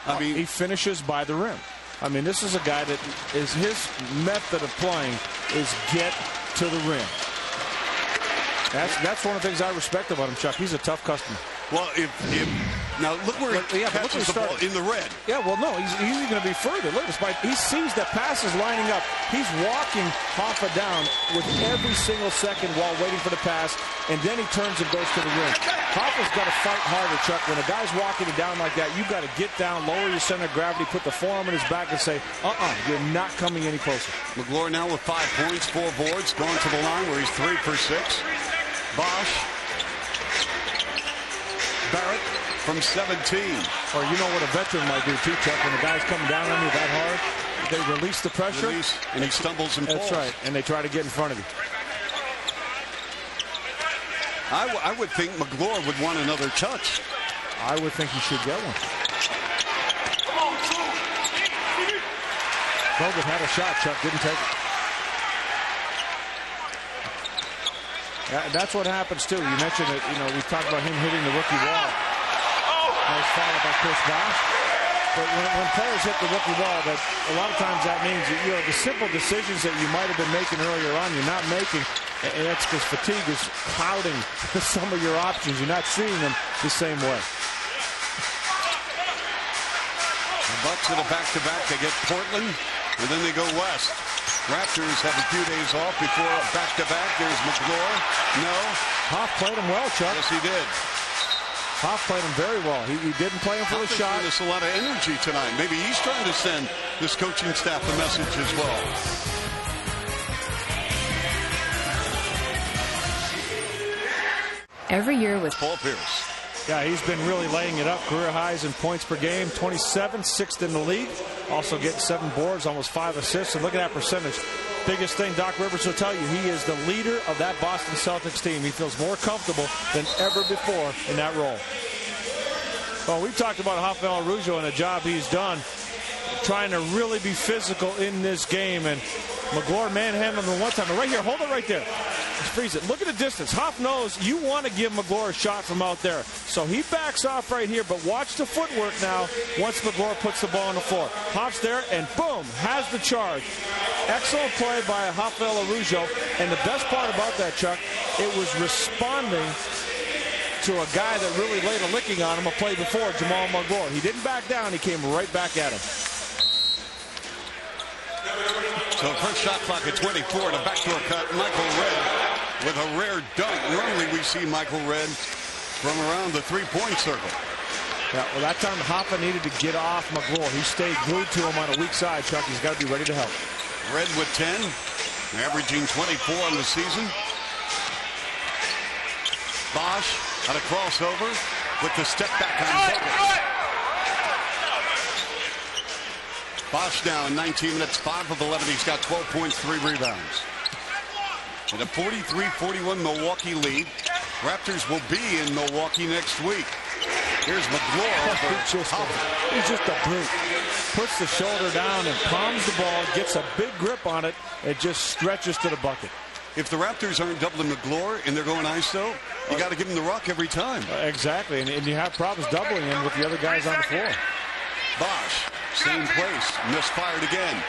B: I mean,
C: he finishes by the rim. I mean, this is a guy that is his method of playing is get to the rim. That's one of the things I respect about him, Chuck. He's a tough customer.
B: Well, now look where he catches the ball in the red.
C: Yeah, well, no, he's even going to be further. Look at this. He sees the pass is lining up. He's walking Hoffa down with every single second while waiting for the pass, and then he turns and goes to the rim. Hoffa's got to fight harder, Chuck. When a guy's walking it down like that, you've got to get down, lower your center of gravity, put the forearm in his back, and say, you're not coming any closer.
B: McGlory now with 5 points, 4 boards, going to the line where he's 3 for 6. Bosh. Barrett from 17.
C: Or you know what a veteran might do too, Chuck. When the guy's coming down on you that hard, they release the pressure.
B: And he stumbles and falls.
C: That's right. And they try to get in front of you.
B: I would think McGlory would want another touch.
C: I would think he should get one. Bogut had a shot, Chuck. Didn't take it. That's what happens, too. You mentioned it. You know, we talked about him hitting the rookie wall. Nice foul by Chris Bosh. But when players hit the rookie wall, that a lot of times that means the simple decisions that you might have been making earlier on, you're not making. And that's because fatigue is clouding some of your options. You're not seeing them the same way.
B: The Bucks in a back-to-back. They get Portland, and then they go west. Raptors have a few days off before back-to-back. There's McGlory. No.
C: Hoff played him well, Chuck.
B: Yes, he did.
C: Hoff played him very well. He didn't play him for the shot.
B: There's a lot of energy tonight. Maybe he's trying to send this coaching staff a message as well.
E: Every year with
B: Paul Pierce.
C: Yeah, he's been really laying it up. Career highs in points per game, 27, 6th in the league. Also getting 7 boards, almost 5 assists. And look at that percentage. Biggest thing Doc Rivers will tell you, he is the leader of that Boston Celtics team. He feels more comfortable than ever before in that role. Well, we've talked about Rafael Arujo and the job he's done, trying to really be physical in this game. And McGlory manhandled him one time. And right here, hold it right there. Freeze it. Look at the distance. Hoff knows you want to give McGlory a shot from out there. So he backs off right here, but watch the footwork now once McGlory puts the ball on the floor. Hoff's there, and boom, has the charge. Excellent play by Rafael Arujo. And the best part about that, Chuck, it was responding to a guy that really laid a licking on him a play before, Jamal McGlory. He didn't back down. He came right back at him.
B: So first shot clock at 24 and a backdoor cut. Michael Redd with a rare dunk. Normally we see Michael Redd from around the three-point circle.
C: Yeah, well, that time Hoffa needed to get off McGlory. He stayed glued to him on a weak side, Chuck. He's got to be ready to help.
B: Redd with 10, averaging 24 on the season. Bosh on a crossover with the step back on Bogut. Bosh now in 19 minutes, 5 of 11. He's got 12 points, 3 rebounds. In a 43-41 Milwaukee lead. Raptors will be in Milwaukee next week. Here's McGlory.
C: He's just a brute. Puts the shoulder down and palms the ball, gets a big grip on it. It just stretches to the bucket.
B: if the Raptors aren't doubling McGlure and they're going ISO, you got to give him the rock every time.
C: Exactly, and you have problems doubling him with the other guys on the floor.
B: Bosh, same place, misfired again.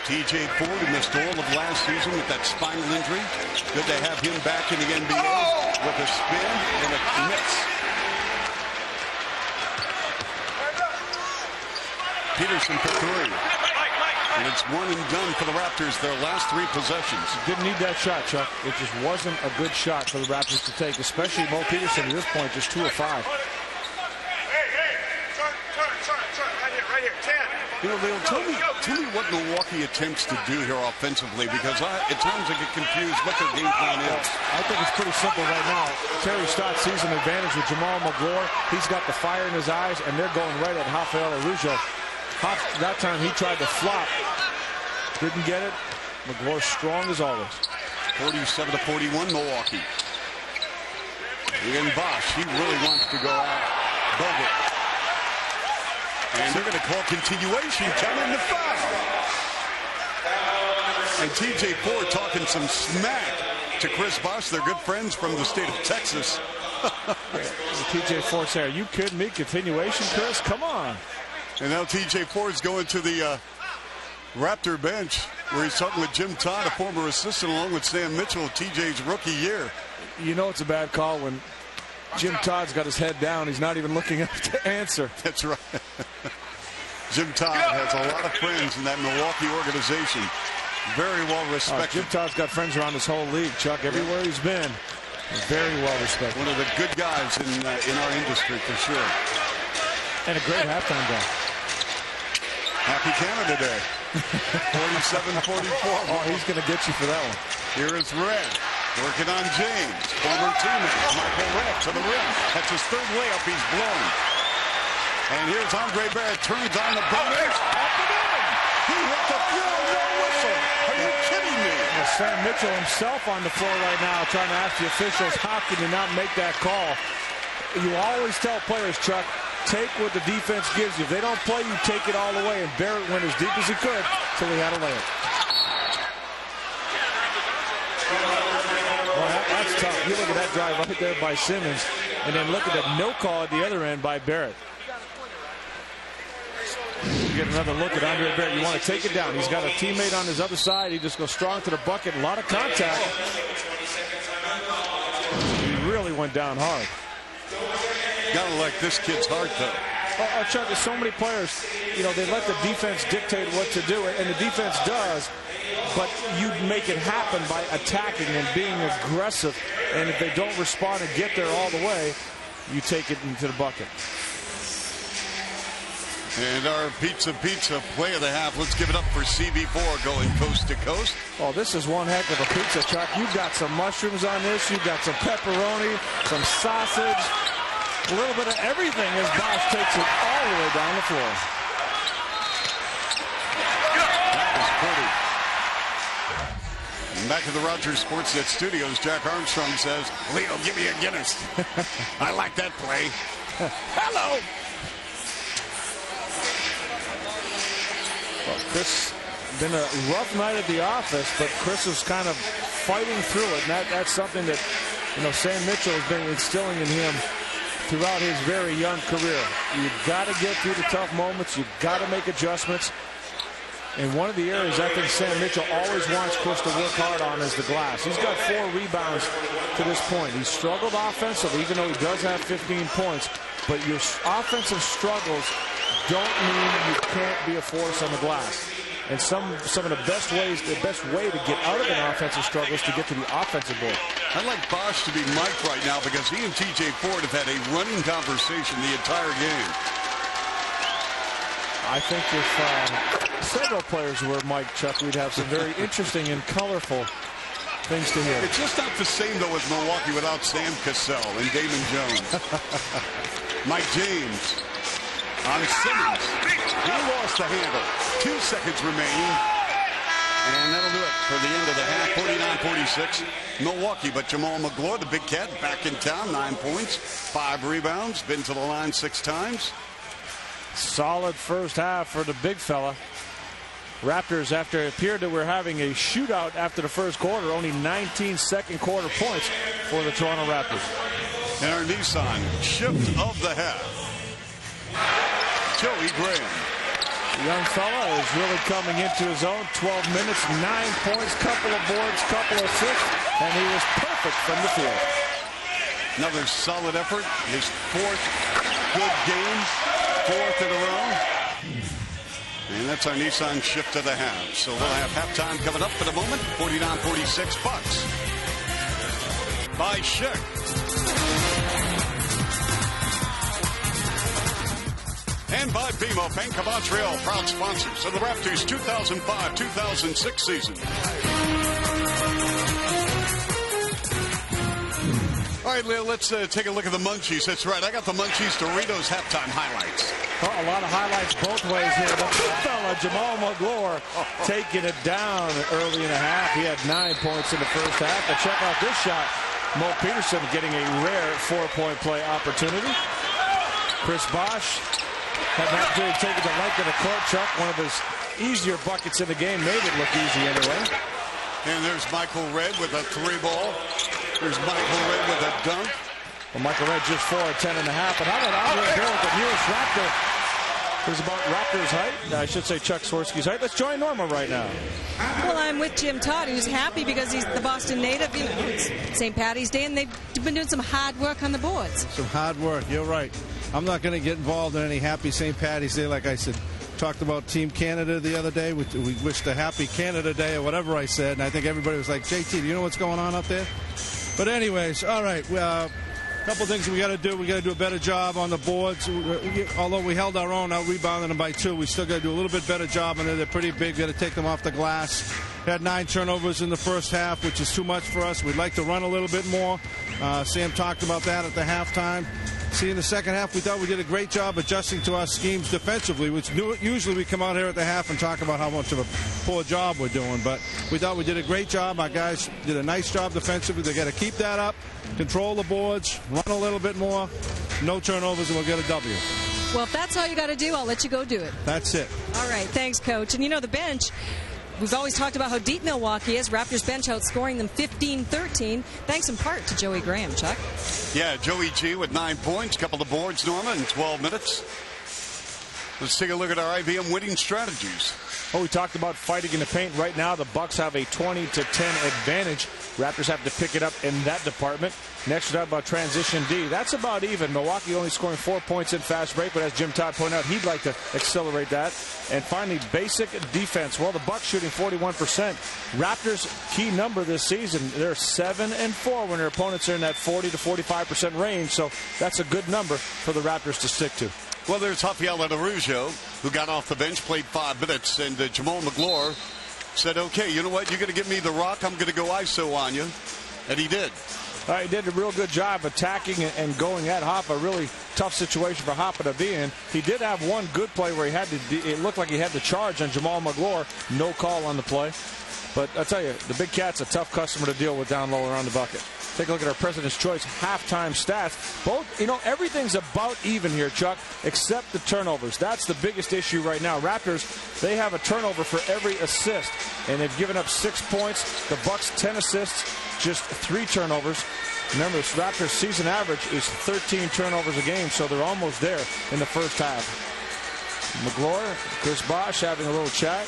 B: TJ Ford, who missed all of last season with that spinal injury. Good to have him back in the NBA with a spin and a miss. Peterson for three. And it's one and done for the Raptors, their last 3 possessions.
C: Didn't need that shot, Chuck. It just wasn't a good shot for the Raptors to take, especially Mo Peterson at this point, just 2 of 5.
A: Right here, 10.
B: You know, Leo, tell me what Milwaukee attempts to do here offensively, because at times I get confused what their game plan is.
C: I think it's pretty simple right now. Terry Stotts sees an advantage with Jamal McGlure. He's got the fire in his eyes, and they're going right at Rafael Araujo. That time he tried to flop. Didn't get it. McGlure strong as always.
B: 47-41 Milwaukee. Again, Bosh, he really wants to go out. Bogut. And they're going to call continuation, counting the foul. And TJ Ford talking some smack to Chris Bosh. They're good friends from the state of Texas.
C: TJ Ford said, "Are you kidding me? Continuation, Chris? Come on."
B: And now TJ Ford's going to the Raptor bench, where he's talking with Jim Todd, a former assistant, along with Sam Mitchell, TJ's rookie year.
C: You know it's a bad call when Jim Todd's got his head down. He's not even looking up to answer.
B: That's right. Jim Todd has a lot of friends in that Milwaukee organization. Very well respected.
C: Jim Todd's got friends around this whole league, Chuck. Everywhere he's been, very well respected.
B: One of the good guys in our industry, for sure.
C: And a great halftime guy.
B: Happy Canada Day. 47-44.
C: Oh, he's going to get you for that one.
B: Here is Red. Working on James. Former teammate Michael Red to the rim. That's his 3rd layup he's blown. And here's Andre Barrett. Turns on the bonus. Up and in. He hit the floor. No whistle. Are you kidding me?
C: Well, Sam Mitchell himself on the floor right now trying to ask the officials, how can you not make that call? You always tell players, Chuck, take what the defense gives you. If they don't play, you take it all the way. And Barrett went as deep as he could until he had a layup. Well, that's tough. You look at that drive right there by Simmons, and then look at that no call at the other end by Barrett. You get another look at Andre Barrett. You want to take it down. He's got a teammate on his other side. He just goes strong to the bucket. A lot of contact. He really went down hard.
B: Gotta like this kid's heart, though.
C: Oh, Chuck, there's so many players, you know, they let the defense dictate what to do, and the defense does, but you make it happen by attacking and being aggressive, and if they don't respond and get there all the way, you take it into the bucket.
B: And our pizza play of the half. Let's give it up for CB4 going coast to coast.
C: Oh, this is one heck of a pizza, Chuck. You've got some mushrooms on this. You've got some pepperoni, some sausage. A little bit of everything as Bosh takes it all the way down the floor.
B: That was pretty. And back at the Rogers Sportsnet studios, Jack Armstrong says, "Leo, give me a Guinness." I like that play. Hello.
C: Well, Chris, been a rough night at the office, but Chris is kind of fighting through it. And that's something that, you know, Sam Mitchell has been instilling in him throughout his very young career. You've got to get through the tough moments. You've got to make adjustments. And one of the areas I think Sam Mitchell always wants Chris to work hard on is the glass. He's got 4 rebounds to this point. He's struggled offensively, even though he does have 15 points. But your offensive struggles don't mean you can't be a force on the glass. And some of the best way to get out of an offensive struggle is to get to the offensive board.
B: I'd like Bosh to be mic'd right now because he and TJ Ford have had a running conversation the entire game.
C: I think if several players were mic'd, Chuck, we'd have some very interesting and colorful things to hear.
B: It's just not the same, though, as Milwaukee without Sam Cassell and Damon Jones. Mike James on Simmons. He lost the handle. 2 seconds remaining. And that'll do it for the end of the half. 49-46 Milwaukee. But Jamal McGlure, the big cat, back in town. 9 points, 5 rebounds. Been to the line 6 times.
C: Solid first half for the big fella. Raptors, after it appeared that we're having a shootout after the first quarter, only 19 second quarter points for the Toronto Raptors.
B: And our Nissan shift of the half. Joey Graham.
C: The young fella is really coming into his own. 12 minutes, 9 points, couple of boards, couple of assists, and he was perfect from the field.
B: Another solid effort. His fourth good game, fourth in a row. And that's our Nissan shift to the half. So we'll have halftime coming up in a moment. 49-46 Bucks. By Schick. And by BMO, Bank of Montreal, proud sponsors of the Raptors 2005-2006 season. All right, Leo, let's take a look at the Munchies. That's right, I got the Munchies Doritos halftime highlights.
C: A lot of highlights both ways here. The big fella, Jamal Magloire, taking it down early in the half. He had 9 points in the first half. But check out this shot. Mo Peterson getting a rare 4-point play opportunity. Chris Bosh had an opportunity to take it to length of the court. Chuck, one of his easier buckets in the game, made it look easy anyway.
B: And there's Michael Redd with a 3-ball. There's Michael Redd with a dunk.
C: Well, Michael Redd just 4 at 10 and a half. But how about Andre Hill, the newest Raptor? Who's about Raptors' height? I should say Chuck Swirsky's height. Let's join Norma right now.
D: Well, I'm with Jim Todd, who's happy because he's the Boston native. You know, it's St. Patty's Day, and they've been doing some hard work on the boards.
E: Some hard work. You're right. I'm not going to get involved in any happy St. Patty's Day. Like I said, talked about Team Canada the other day. We wished a happy Canada Day or whatever I said. And I think everybody was like, JT, do you know what's going on up there? But anyways, all right. A couple things we got to do. We got to do a better job on the boards. Although we held our own, out rebounding them by 2, we still got to do a little bit better job on there. They're pretty big. Got to take them off the glass. Had 9 turnovers in the first half, which is too much for us. We'd like to run a little bit more. Sam talked about that at the halftime. See, in the second half, we thought we did a great job adjusting to our schemes defensively, which usually we come out here at the half and talk about how much of a poor job we're doing. But we thought we did a great job. Our guys did a nice job defensively. They got to keep that up, control the boards, run a little bit more, no turnovers, and we'll get a W.
D: Well, if that's all you got to do, I'll let you go do it.
E: That's it.
D: All right. Thanks, Coach. And, you know, the bench, we've always talked about how deep Milwaukee is. Raptors bench outscoring them 15-13, thanks in part to Joey Graham, Chuck.
B: Yeah, Joey G with 9 points, couple of boards, Norma, in 12 minutes. Let's take a look at our IBM winning strategies.
C: Oh, we talked about fighting in the paint. Right now, the Bucks have a 20-10 advantage. Raptors have to pick it up in that department. Next, we talk about transition D. That's about even. Milwaukee only scoring 4 points in fast break, but as Jim Todd pointed out, he'd like to accelerate that. And finally, basic defense. Well, the Bucks shooting 41%. Raptors' key number this season, they're 7-4 when their opponents are in that 40 to 45% range. So that's a good number for the Raptors to stick to.
B: Well, there's Rafael Araujo, who got off the bench, played 5 minutes, and Jamal Magloire said, okay, you know what, you're going to give me the rock, I'm going to go ISO on you. And he did.
C: He did a real good job attacking and going at Hoppa. A really tough situation for Hoppa to be in. He did have one good play where it looked like he had the charge on Jamal Magloire. No call on the play. But I'll tell you, the Big Cat's a tough customer to deal with down low around the bucket. Take a look at our President's Choice halftime stats. Both, everything's about even here, Chuck, except the turnovers. That's the biggest issue right now. Raptors, they have a turnover for every assist, and they've given up 6 points. The Bucks, 10 assists, just 3 turnovers. Remember, this Raptors season average is 13 turnovers a game, so they're almost there in the first half. Magloire, Chris Bosh having a little chat.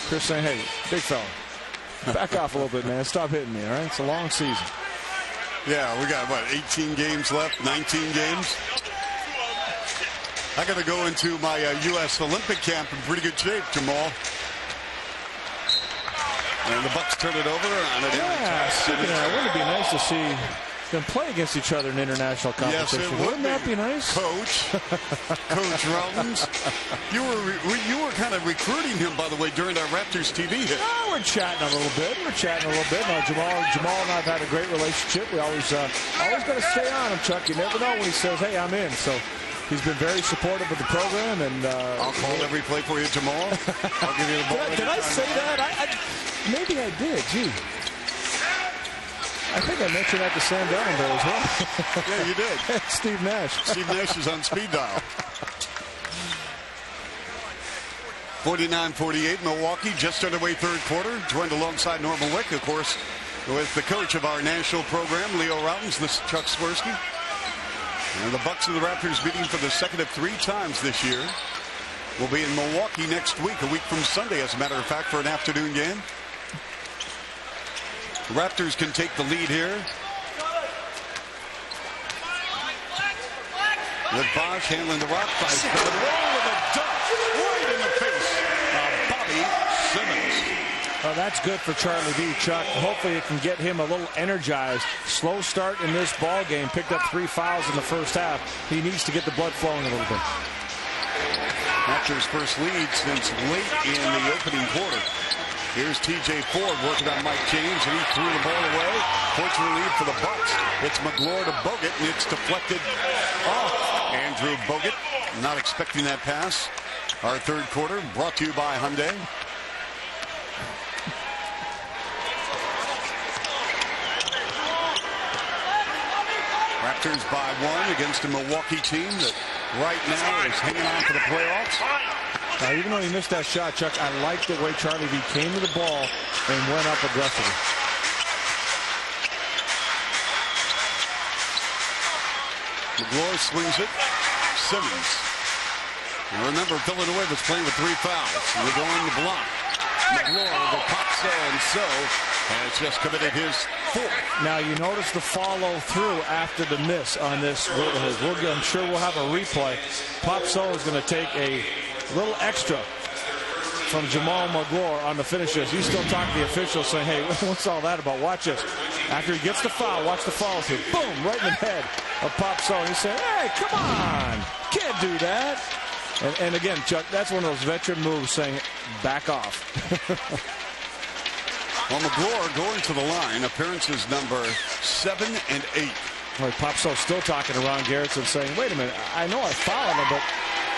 C: Chris saying, hey, big fella, back off a little bit, man. Stop hitting me, all right? It's a long season.
B: Yeah, we got, 18 games left, 19 games? I got to go into my U.S. Olympic camp in pretty good shape, Jamal. And the Bucks turn it over.
C: Yeah, speaking of that, wouldn't it be nice to see them play against each other in international competition?
B: Yes,
C: wouldn't that be nice?
B: Coach Rollins, you were kind of recruiting him, by the way, during our Raptors TV hit.
C: Oh, we're chatting a little bit. Now, Jamal and I've had a great relationship. We always got to stay on him, Chuck. You never know when he says, hey, I'm in. So he's been very supportive of the program. And
B: I'll call every play for you, Jamal. I'll give you the ball.
C: Did I say that? Maybe I did. Gee. I think I mentioned that to Sam Dellenberg as well.
B: Yeah, you did.
C: Steve Nash.
B: Steve Nash is on speed dial. 49-48 Milwaukee, just underway third quarter. Joined alongside Norman Wick, of course, with the coach of our national program, Leo Routens. This is Chuck Swirsky. And the Bucks and the Raptors meeting for the second of 3 times this year. We'll be in Milwaukee next week, a week from Sunday, as a matter of fact, for an afternoon game. The Raptors can take the lead here. With Bosh handling the rock fight. The roll with a dunk right in the face of Bobby Simmons.
C: Well, that's good for Charlie D, Chuck. Hopefully it can get him a little energized. Slow start in this ball game. Picked up 3 fouls in the first half. He needs to get the blood flowing a little bit.
B: Raptors' first lead since late in the opening quarter. Here's TJ Ford working on Mike James, and he threw the ball away. Fortunately for the Bucks, it's McGlure to Bogut, and it's deflected off. Andrew Bogut, not expecting that pass. Our third quarter brought to you by Hyundai. Raptors by 1 against a Milwaukee team that right now is hanging on for the playoffs.
C: Even though he missed that shot, Chuck, I like the way Charlie D came to the ball and went up aggressively.
B: McGlure swings it. Simmons. And remember, Villanova was playing with 3 fouls. We're going to block. McGlure over Popso, and so has just committed his 4th.
C: Now you notice the follow through after the miss on this. I'm sure we'll have a replay. Popso is going to take a little extra from Jamal McGlure on the finishes. He's still talking to the officials saying, hey, what's all that about? Watch this. After he gets the foul, watch the follow through. Boom, right in the head of Popso. He said, hey, come on. Can't do that. And again, Chuck, that's one of those veteran moves saying, back off.
B: Well, McGlure going to the line. Appearances number 7 and 8.
C: Well, Popso still talking to Ron Garrison saying, wait a minute, I know I fouled him, but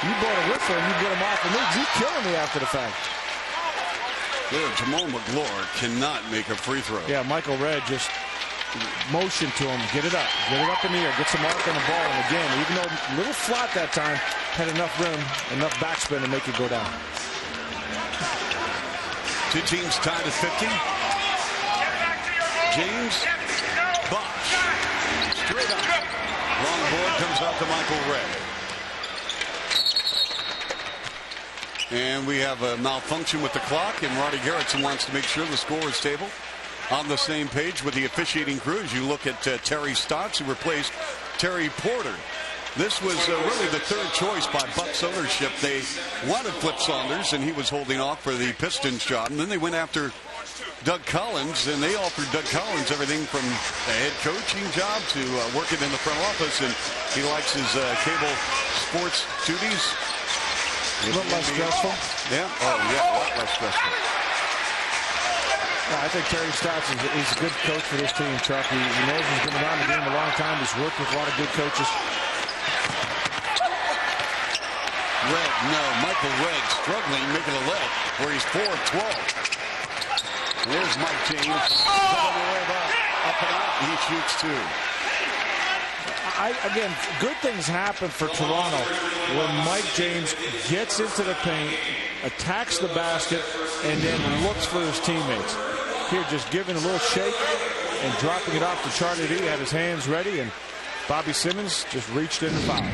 C: you bought a whistle and you get him off the league. He's killing me after the fact.
B: Yeah, Jamal McGlure cannot make a free throw.
C: Yeah, Michael Redd just motioned to him, get it up in the air, get some arc on the ball. And again, even though a little flat that time, had enough rim, enough backspin to make it go down.
B: 2 teams tied at 50. James, Bosh, straight up. Long board comes out to Michael Redd. And we have a malfunction with the clock, and Roddy Garrettson wants to make sure the scorer's table on the same page with the officiating crew. As you look at Terry Stotts, who replaced Terry Porter. This was really the 3rd choice by Bucks ownership. They wanted Flip Saunders, and he was holding off for the Pistons job. And then they went after Doug Collins, and they offered Doug Collins everything from a head coaching job to working in the front office. And he likes his cable sports duties.
C: A little less stressful.
B: Yeah. Oh, yeah. A lot less stressful.
C: I think Terry Stotts is a good coach for this team, Chuck. He knows he's been around the game a long time. He's worked with a lot of good coaches.
B: Redd, no. Michael Redd struggling, making a left where he's 4 of 12. There's Mike James. Up and out. He shoots 2.
C: Again, good things happen for Toronto when Mike James gets into the paint, attacks the basket, and then looks for his teammates. Here, just giving a little shake and dropping it off to Charlie D. Had his hands ready, and Bobby Simmons just reached in and fouled.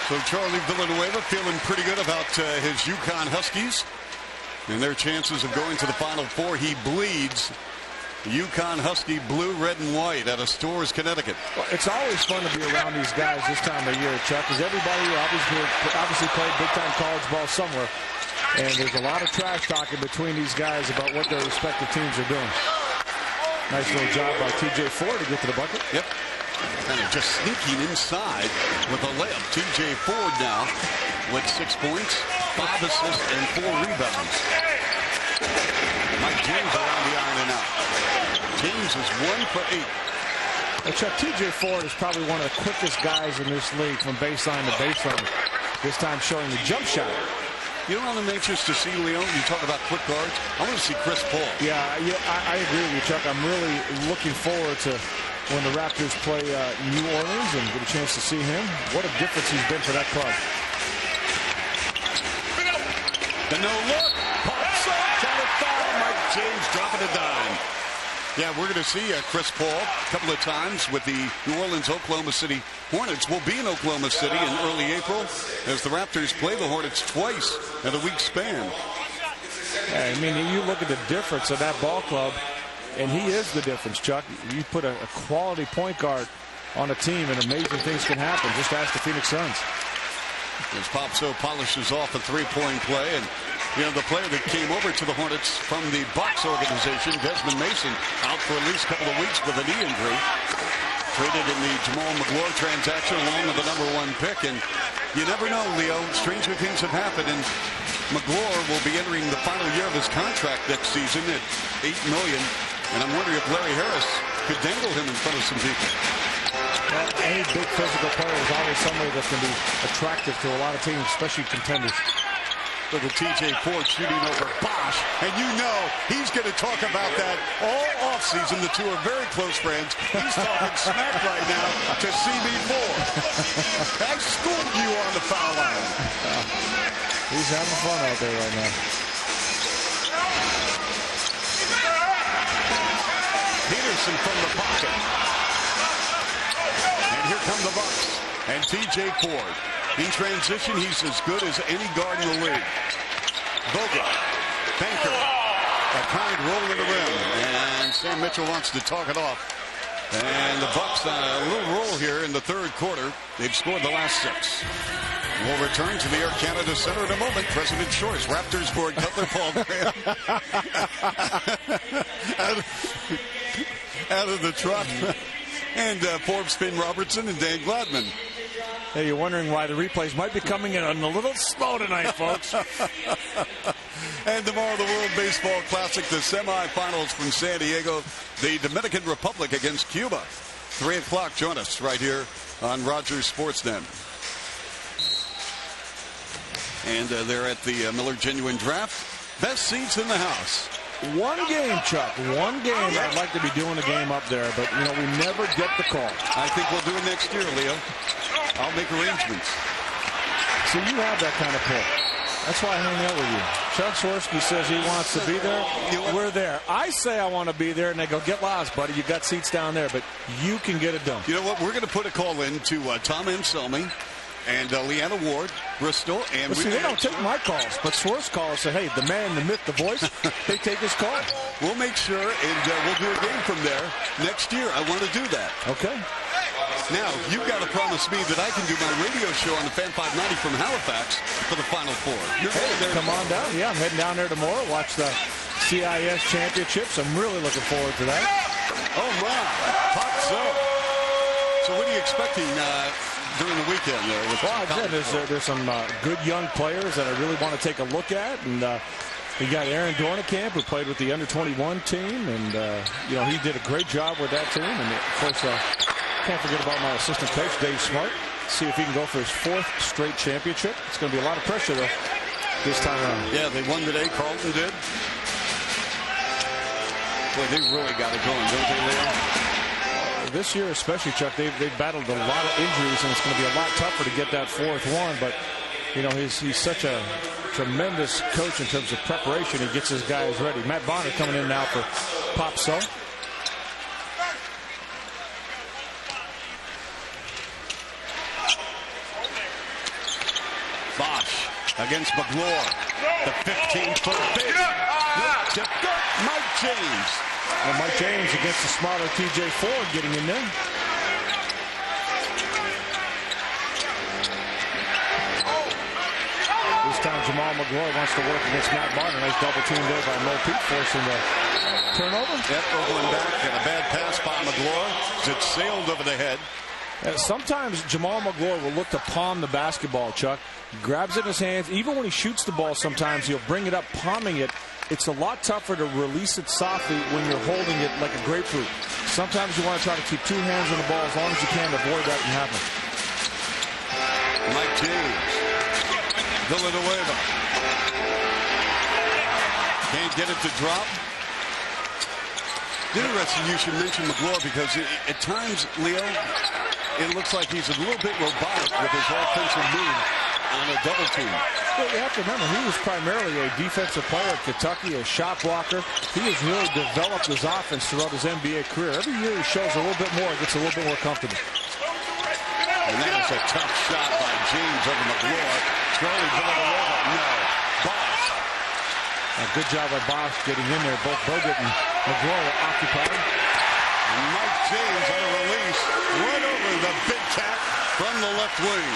B: So Charlie Villanueva feeling pretty good about his UConn Huskies and their chances of going to the Final Four. He bleeds UConn Husky blue, red, and white out of Storrs, Connecticut.
C: Well, it's always fun to be around these guys this time of year, Chuck, because everybody obviously played big-time college ball somewhere, and there's a lot of trash talking between these guys about what their respective teams are doing. Nice little job by TJ Ford to get to the bucket.
B: Yep. Kind of just sneaking inside with a layup. TJ Ford now with 6 points, 5 assists, and 4 rebounds. Mike James around the iron and out. James is 1 for 8.
C: Well, Chuck, TJ Ford is probably one of the quickest guys in this league from baseline to baseline. This time showing the jump shot.
B: You know what I'm anxious to see, Leon? You talk about quick guards. I want to see Chris Paul.
C: Yeah, I agree with you, Chuck. I'm really looking forward to when the Raptors play New Orleans and get a chance to see him. What a difference he's been for that club.
B: The no look. Pops up. Counter foul. Mike James dropping a dime. Yeah, we're going to see Chris Paul a couple of times with the New Orleans Oklahoma City Hornets. We'll be in Oklahoma City in early April as the Raptors play the Hornets twice in a week span.
C: Yeah, I mean, you look at the difference of that ball club, and he is the difference, Chuck. You put a quality point guard on a team, and amazing things can happen. Just ask the Phoenix Suns.
B: As Popso polishes off a three-point play, and the player that came over to the Hornets from the Bucks organization, Desmond Mason, out for at least a couple of weeks with a knee injury. Traded in the Jamal McGlory transaction along with the #1 pick, and you never know, Leo. Stranger things have happened, and McGlory will be entering the final year of his contract next season at $8 million, and I'm wondering if Larry Harris could dangle him in front of some people.
C: Well, any big physical player is always somebody that can be attractive to a lot of teams, especially contenders.
B: With the TJ Ford shooting over Bosh, and he's going to talk about that all offseason. The two are very close friends. He's talking smack right now to CB4. I schooled you on the foul line.
C: He's having fun out there right now.
B: Peterson from the pocket. And here come the Bucks. And TJ Ford. In transition, he's as good as any guard in the league. Bogut. Banker. A kind roll to the rim. And Sam Mitchell wants to talk it off. And the Bucks on a little roll here in the third quarter. They've scored the last 6. We'll return to the Air Canada Center in a moment. President's Choice. Raptors board Cutler Paul Graham. out of the truck. And Forbes, Finn Robertson, and Dan Gladman.
C: Hey, you're wondering why the replays might be coming in a little slow tonight, folks.
B: And tomorrow, the World Baseball Classic, the semifinals from San Diego, the Dominican Republic against Cuba. 3 o'clock, join us right here on Rogers Sportsnet. And they're at the Miller Genuine Draft. Best seats in the house.
C: One game, Chuck. One game. I'd like to be doing a game up there, but, we never get the call.
B: I think we'll do it next year, Leo. I'll make arrangements.
C: See, you have that kind of pull. That's why I hang out with you. Chuck Swirsky says he wants to be there. We're there. I say I want to be there, and they go, get lost, buddy. You got seats down there, but you can get it done.
B: You know what? We're going to put a call in to Tom Anselmi and Leanna Ward, Bristol. And
C: well, see, they don't take my calls, but Swirs calls say, hey, the man, the myth, the voice, they take his call.
B: We'll make sure, and we'll do a game from there next year. I want to do that.
C: Okay.
B: Now, you've got to promise me that I can do my radio show on the Fan 590 from Halifax for the Final Four.
C: Hey, come on down. Yeah, I'm heading down there tomorrow. Watch the CIS championships. I'm really looking forward to that.
B: Oh, my. Hot zone. So what are you expecting during the weekend?
C: There's some good young players that I really want to take a look at. And you got Aaron Dornekamp, who played with the under-21 team. And, he did a great job with that team. And, of course, can't forget about my assistant coach, Dave Smart. See if he can go for his 4th straight championship. It's going to be a lot of pressure, though, this time around.
B: Yeah, they won today. Carlton did. Boy, they really got it going, don't they, Leo?
C: This year especially, Chuck, they've battled a lot of injuries, and it's going to be a lot tougher to get that 4th one. But, he's such a tremendous coach in terms of preparation. He gets his guys ready. Matt Bonner coming in now for Pop So.
B: Bosh against McGlory. The 15-foot big. Mike James.
C: And Mike James against the smaller TJ Ford getting in there. This time Jamal McGlory wants to work against Matt Barton. Nice double team there by Mo Pete, forcing the turnover.
B: Yep, over and back, and a bad pass by McGlory. It sailed over the head.
C: Sometimes Jamal McGlory will look to palm the basketball, Chuck. He grabs it in his hands. Even when he shoots the ball, sometimes he'll bring it up, palming it. It's a lot tougher to release it softly when you're holding it like a grapefruit. Sometimes you want to try to keep 2 hands on the ball as long as you can to avoid that from happening.
B: Mike James. Villanueva. Can't get it to drop. Interesting you should mention McGlory because at times, Leo, it looks like he's a little bit robotic with his offensive move on a double team.
C: Well, you have to remember, he was primarily a defensive player at Kentucky, a shot blocker. He has really developed his offense throughout his NBA career. Every year he shows a little bit more, gets a little bit more comfortable.
B: And that is a tough shot by James over McGlory. Sterling for the layup. No. Bosh.
C: A good job by Bosh getting in there. Both Bogut and McGlory occupied.
B: And Mike James on a release. Right over the big cat from the left wing.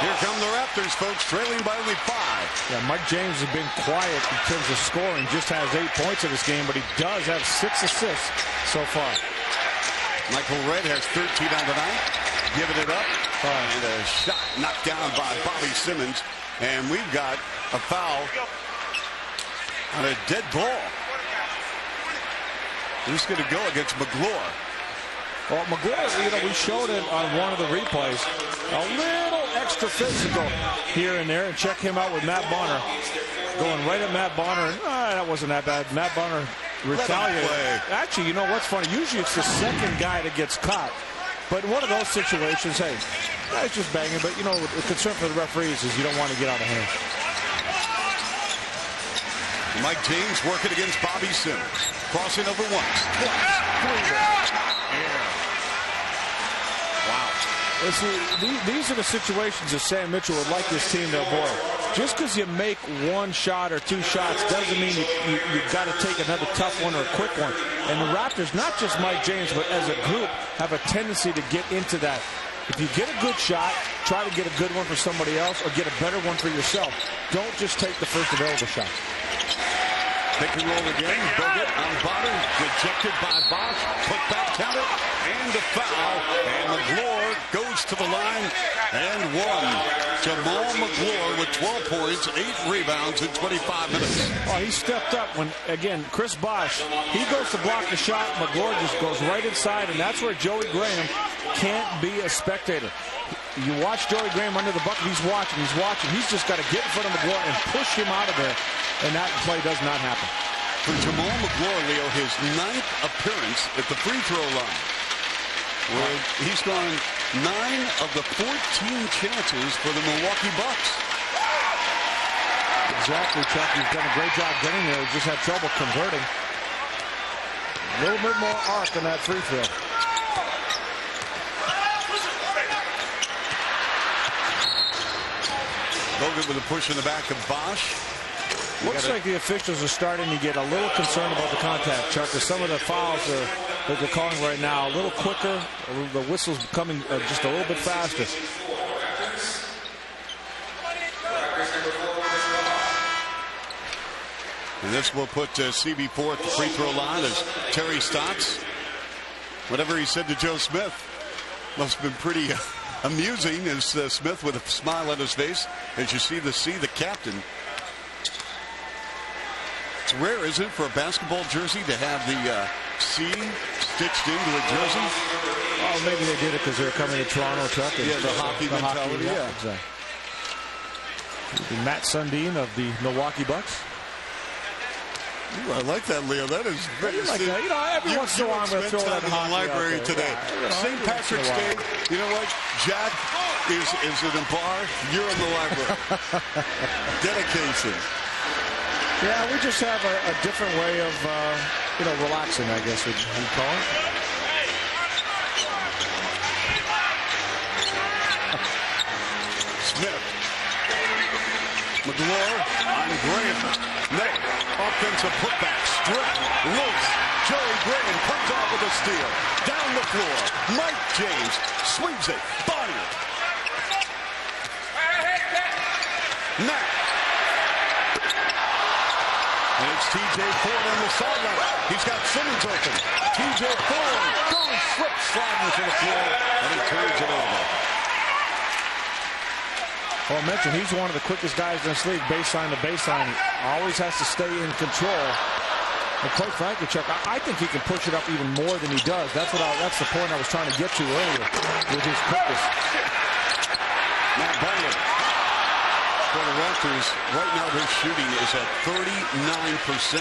B: Here come the Raptors, folks, trailing by only 5.
C: Yeah, Mike James has been quiet in terms of scoring. Just has 8 points in this game, but he does have 6 assists so far.
B: Michael Redd has 13 on the night. Giving it up. And a shot knocked down by Bobby Simmons. And we've got a foul on a dead ball. Who's going to go against McGlory?
C: Well, McGlory, we showed it on one of the replays. A little extra physical here and there. And check him out with Matt Bonner. Going right at Matt Bonner. And, that wasn't that bad. Matt Bonner retaliated. Actually, you know what's funny? Usually it's the second guy that gets caught. But in one of those situations, hey, guys just banging. But, the concern for the referees is you don't want to get out of hand.
B: Mike James working against Bobby Simmons. Crossing over once, twice, 3. Wow.
C: These are the situations that Sam Mitchell would like this team to avoid. Just because you make 1 shot or 2 shots doesn't mean you've got to take another tough one or a quick one. And the Raptors, not just Mike James, but as a group, have a tendency to get into that. If you get a good shot, try to get a good one for somebody else or get a better one for yourself. Don't just take the first available shot.
B: Pick and roll again. Bogut on bottom. Rejected by Bosh. Put back counter. And a foul. And McGlory goes to the line. And 1. Jamal McGlory with 12 points, 8 rebounds in 25 minutes.
C: Oh, he stepped up when, again, Chris Bosh, he goes to block the shot. McGlory just goes right inside. And that's where Joey Graham can't be a spectator. You watch Joey Graham under the bucket. He's watching. He's just got to get in front of McGlory and push him out of there. And that play does not happen.
B: For Jamal McGlory, Leo, his 9th appearance at the free throw line. Where he's gone 9 of the 14 chances for the Milwaukee Bucks.
C: Exactly, Chuck. He's done a great job getting there. He just had trouble converting. A little bit more arc in that free throw.
B: Bogut with a push in the back of Bosh.
C: Looks like the officials are starting to get a little concerned about the contact, Chuck, because some of the fouls that they're calling right now a little quicker. The whistle's coming just a little bit faster.
B: And this will put CB4 at the free throw line as Terry Stotts. Whatever he said to Joe Smith must have been pretty amusing, as Smith with a smile on his face as you see the captain. It's rare, isn't it, for a basketball jersey to have the C stitched into a jersey?
C: Oh, maybe they did it because they're coming to Toronto, Chuck.
B: Yeah, the hockey mentality.
C: Yeah, exactly. Matt Sundin of the Milwaukee Bucks.
B: Ooh, I like that, Leo. That is very
C: like that. Every once in a while I'm going to throw that in the
B: library today. St. Patrick's Day. You know what? Jack is in a bar. You're in the library. Dedication.
C: Yeah, we just have a different way of, relaxing, I guess we'd call it.
B: Smith. McGlory on Graham. No. Offensive putback. Strip. Loose. Joey Graham comes out with a steal. Down the floor. Mike James swings it. Bonner. Matt. And it's T.J. Ford on the sideline. He's got Simmons open. T.J. Ford goes sliding to the floor, and he turns it over.
C: Well, I mentioned he's one of the quickest guys in this league, baseline to baseline. Always has to stay in control. And quite frankly, Chuck, I think he can push it up even more than he does. That's the point I was trying to get to earlier with his quickness.
B: Matt Bonner. For the Raptors, right now their shooting is at 39%.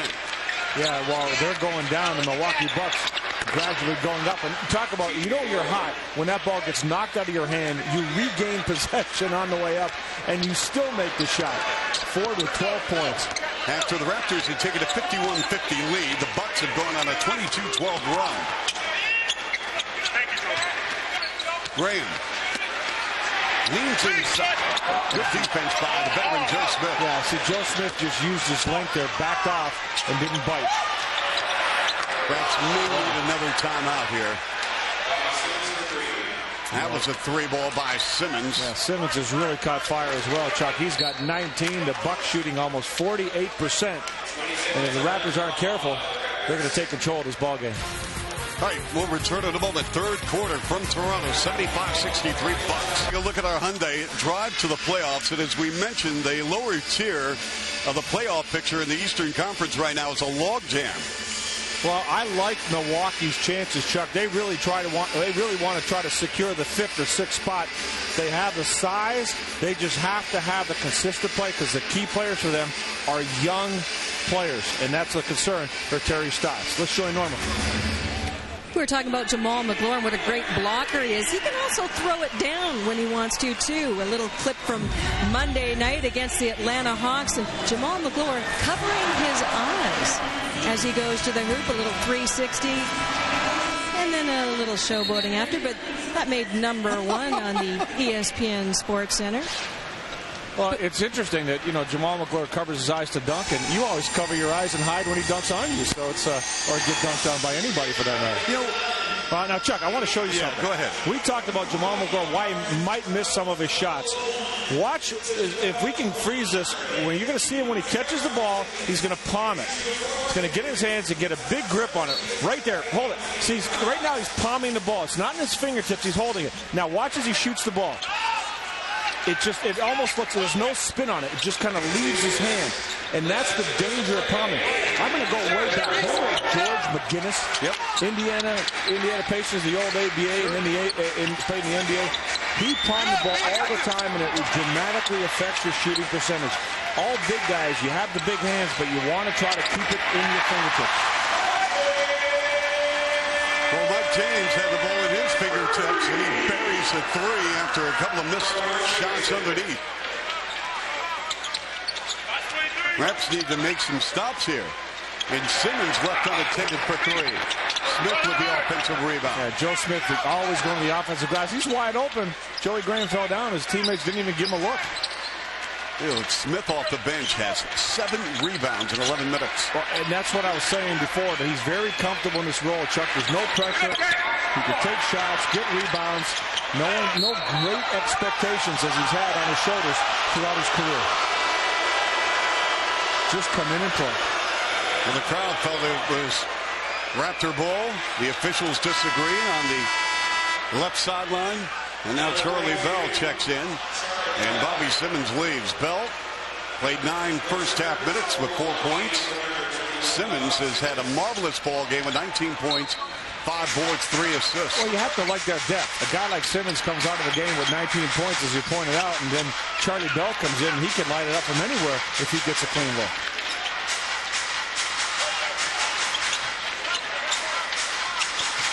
C: Yeah, while they're going down, the Milwaukee Bucks gradually going up. And talk about, you know you're hot when that ball gets knocked out of your hand. You regain possession on the way up, and you still make the shot. 4 to 12 points.
B: After the Raptors had taken a 51-50 lead, the Bucks have gone on a 22-12 run. Graham leans inside. Good defense by the veteran Joe Smith.
C: Yeah, see, Joe Smith just used his length there, backed off, and didn't bite.
B: Raps may need another timeout here. That was a 3-ball by Simmons.
C: Yeah, Simmons has really caught fire as well, Chuck. He's got 19. The Bucks shooting almost 48%. And if the Raptors aren't careful, they're going to take control of this ball game.
B: All right, we'll return in a moment. Third quarter from Toronto, 75-63 Bucks. Take a look at our Hyundai drive to the playoffs. And as we mentioned, the lower tier of the playoff picture in the Eastern Conference right now is a logjam.
C: Well, I like Milwaukee's chances, Chuck. They really want to try to secure the 5th or 6th spot. They have the size. They just have to have the consistent play because the key players for them are young players, and that's a concern for Terry Stotts. Let's join Norma.
D: We were talking about Jamal McLaurin, what a great blocker he is. He can also throw it down when he wants to, too. A little clip from Monday night against the Atlanta Hawks, and Jamal McLaurin covering his eyes as he goes to the hoop, a little 360, and then a little showboating after, but that made #1 on the ESPN Sports Center.
C: Well, it's interesting that, Jamal McLaurin covers his eyes to dunk, and you always cover your eyes and hide when he dunks on you, so it's, or get dunked on by anybody for that matter. Now, Chuck, I want to show you something.
B: Go ahead.
C: We talked about Jamal McLaurin, why he might miss some of his shots. Watch, if we can freeze this, when you're going to see him when he catches the ball, he's going to palm it. He's going to get his hands and get a big grip on it. Right there, hold it. See, right now he's palming the ball. It's not in his fingertips, he's holding it. Now watch as he shoots the ball. It almost looks, there's no spin on it. It just kind of leaves his hand. And that's the danger of palming. I'm going to go way back. Remember George McGinnis?
B: Yep.
C: Indiana Pacers, the old ABA, and then played in the NBA. He palmed the ball all the time, and it dramatically affects your shooting percentage. All big guys, you have the big hands, but you want to try to keep it in your fingertips.
B: Well, Mike James had the ball in his fingertips, and he buries a 3 after a couple of missed shots underneath. Raps need to make some stops here. And Simmons left unattended for 3. Smith with the offensive rebound.
C: Yeah, Joe Smith is always going to the offensive glass. He's wide open. Joey Graham fell down. His teammates didn't even give him a look.
B: Smith off the bench has 7 rebounds in 11 minutes.
C: Well, and that's what I was saying before, that he's very comfortable in this role, Chuck. There's no pressure. He can take shots, get rebounds. No great expectations as he's had on his shoulders throughout his career. Just come in and play.
B: And the crowd felt it was Raptor ball. The officials disagreeing on the left sideline. And now Charlie Bell checks in. And Bobby Simmons leaves. Bell played 9 first-half minutes with 4 points. Simmons has had a marvelous ball game with 19 points, 5 boards, 3 assists.
C: Well, you have to like that depth. A guy like Simmons comes out of the game with 19 points, as you pointed out, and then Charlie Bell comes in, and he can light it up from anywhere if he gets a clean look.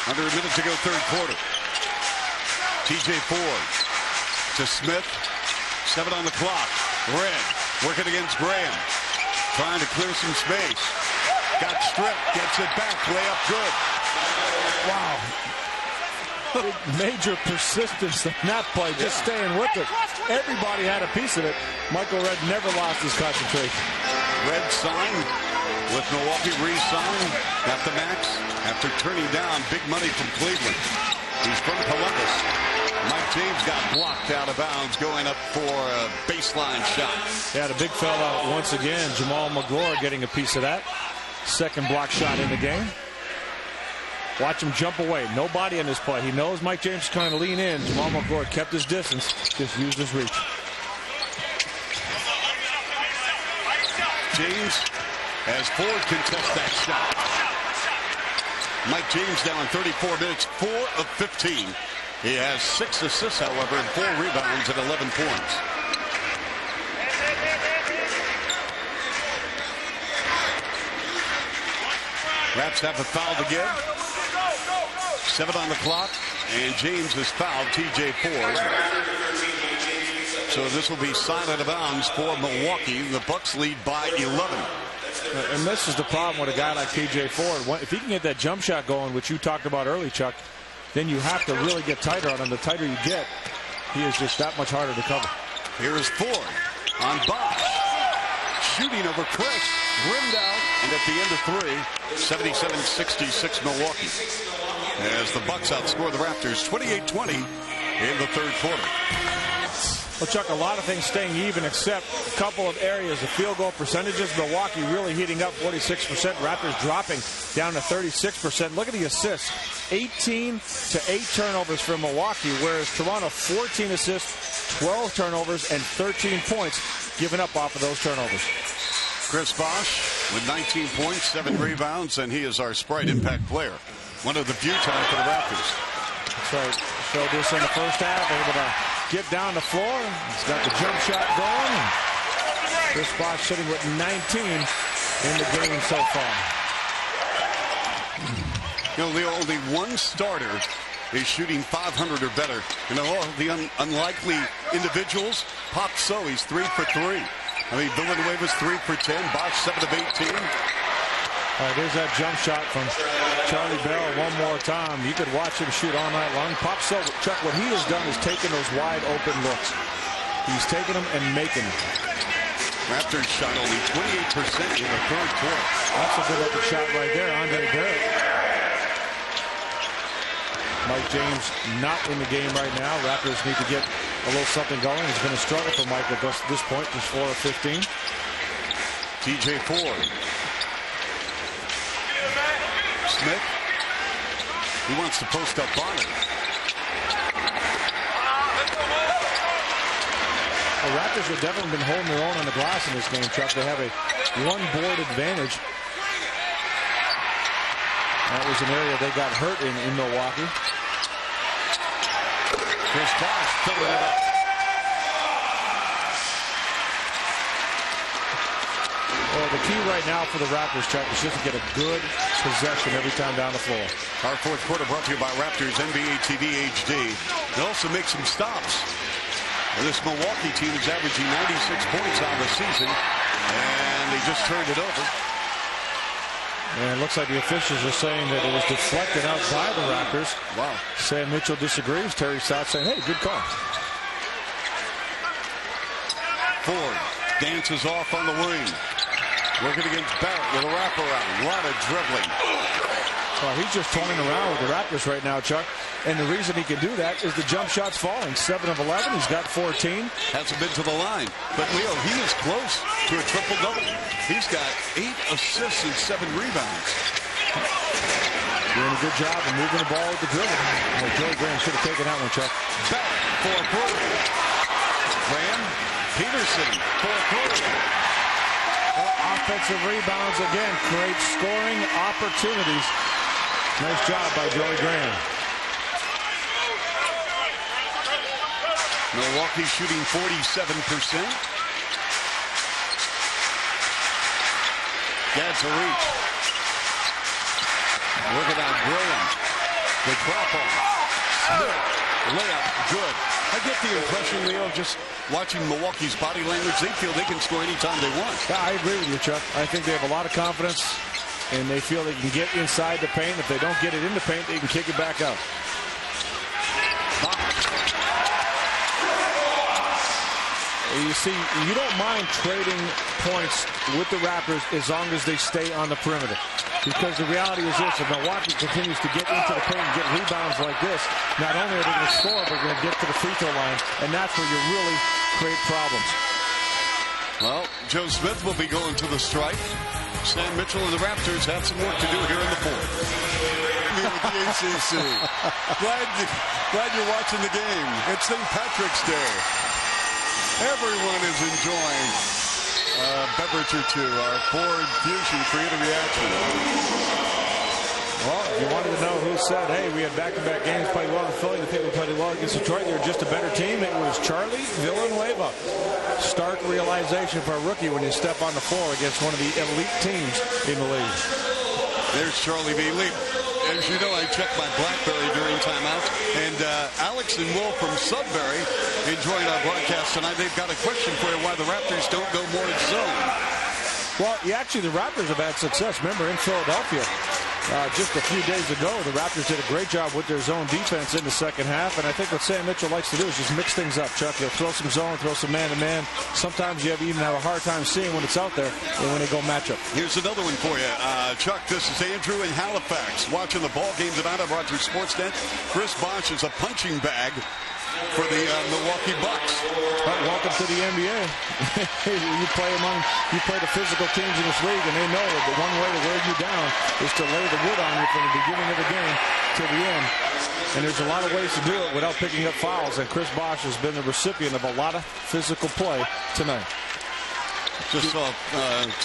B: Under a minute to go, third quarter. TJ Ford to Smith. 7 on the clock. Red working against Graham. Trying to clear some space. Got stripped. Gets it back. Layup good.
C: Wow. Major persistence in that play. Just staying with it. Everybody had a piece of it. Michael Red never lost his concentration.
B: Red signed with Milwaukee, re-signed at the max after turning down big money from Cleveland. He's from Columbus. Mike James got blocked out of bounds going up for a baseline shot.
C: Yeah, the big fella once again. Jamal McLaurin getting a piece of that. Second block shot in the game. Watch him jump away. Nobody in this play. He knows Mike James is trying to lean in. Jamal McLaurin kept his distance. Just used his reach.
B: James as Ford contests that shot. Mike James now in 34 minutes, 4 of 15. He has 6 assists, however, and 4 rebounds and 11 points. Raps have a foul to give. 7 on the clock, and James has fouled TJ Ford. So this will be side out of bounds for Milwaukee. The Bucks lead by 11.
C: And this is the problem with a guy like TJ Ford. If he can get that jump shot going, which you talked about early, Chuck, then you have to really get tighter on him. The tighter you get, he is just that much harder to cover.
B: Here is Ford on Bosh. Shooting over Chris. Rimmed out, and at the end of 3, 77-66 Milwaukee. As the Bucks outscore the Raptors 28-20 in the third quarter.
C: Well, Chuck, a lot of things staying even except a couple of areas. The field goal percentages, Milwaukee really heating up 46%. Raptors dropping down to 36%. Look at the assists. 18 to 8 turnovers for Milwaukee, whereas Toronto 14 assists, 12 turnovers, and 13 points given up off of those turnovers.
B: Chris Bosh with 19 points, 7 rebounds, and he is our Sprite impact player. One of the few times for the Raptors.
C: That's right. Showed this in the first half, able to get down the floor. He's got the jump shot going. Chris Bosh sitting with 19 in the game so far.
B: You know, the only one starter is shooting 500 or better. You know, all the unlikely individuals. Pop So, he's 3 for 3. I mean, Villanueva's 3 for 10. Bosh 7 of 18.
C: All right, there's that jump shot from Charlie Bell one more time. You could watch him shoot all night long. Pop So, Chuck, what he has done is taken those wide open looks. He's taken them and making them.
B: Raptors shot only 28% in the third quarter.
C: That's a good open shot right there. Andre Barrett. Mike James not in the game right now. Raptors need to get a little something going. It's been a struggle for Mike at this point, just 4 of 15.
B: TJ Ford. Smith. He wants to post up on it.
C: The Raptors have definitely been holding their own on the glass in this game, Chuck. They have a one-board advantage. That was an area they got hurt in Milwaukee.
B: Chris Bosh filling it up.
C: Well, the key right now for the Raptors, Chuck, is just to get a good possession every time down the floor.
B: Our fourth quarter brought to you by Raptors NBA TV HD. They also make some stops. And this Milwaukee team is averaging 96 points on the season, and they just turned it over.
C: And it looks like the officials are saying that it was deflected out by the Raptors.
B: Wow.
C: Sam Mitchell disagrees. Terry Stotts saying, hey, good call.
B: Ford dances off on the wing. Working against Barrett with a wraparound. A lot of dribbling.
C: Well, he's just toying around with the Raptors right now, Chuck. And the reason he can do that is the jump shot's falling. 7 of 11. He's got 14.
B: Hasn't been to the line. But, Leo, he is close to a triple-double. He's got 8 assists and 7 rebounds.
C: Doing a good job of moving the ball with the dribble. Well, Joey Graham should have taken that one, Chuck.
B: Back for Brody. Graham. Peterson for Brody.
C: Offensive rebounds again. Great scoring opportunities. Nice job by Joey Graham.
B: Milwaukee shooting 47%. That's a reach. Look at that, Graham. The drop off. Layup, good. I get the impression, Leo, just watching Milwaukee's body language, they feel they can score anytime they want.
C: Yeah, I agree with you, Chuck. I think they have a lot of confidence, and they feel they can get inside the paint. If they don't get it in the paint, they can kick it back out. You see, you don't mind trading points with the Raptors as long as they stay on the perimeter. Because the reality is this, if Milwaukee continues to get into the paint and get rebounds like this, not only are they going to score, but they're going to get to the free throw line, and that's where you really create problems.
B: Well, Joe Smith will be going to the strike. Sam Mitchell and the Raptors have some work to do here in the fourth. The ACC. Glad you're watching the game. It's St. Patrick's Day. Everyone is enjoying a beverage or two. Our Ford Fusion Creative Reaction.
C: Well, if you wanted to know who said, hey, we had back-to-back games, played well in Philly, I think we played well against Detroit, they were just a better team, it was Charlie Villanueva. Stark realization for a rookie when you step on the floor against one of the elite teams in the league.
B: There's Charlie V. As you know, I check my BlackBerry during timeouts. And Alex and Will from Sudbury enjoying our broadcast tonight. They've got a question for you why the Raptors don't go more zone.
C: Well, actually, the Raptors have had success. Remember, in Philadelphia, just a few days ago, the Raptors did a great job with their zone defense in the second half. And I think what Sam Mitchell likes to do is just mix things up, Chuck. He'll throw some zone, throw some man-to-man. Sometimes you even have a hard time seeing when it's out there and when they go matchup.
B: Here's another one for you. Chuck, this is Andrew in Halifax. Watching the ball game tonight on Rogers Sportsnet. Chris Bosh is a punching bag for the Milwaukee Bucks.
C: Welcome to the NBA. you play the physical teams in this league, and they know that the one way to wear you down is to lay the wood on you from the beginning of the game to the end. And there's a lot of ways to do it without picking up fouls, and Chris Bosh has been the recipient of a lot of physical play tonight.
B: Just saw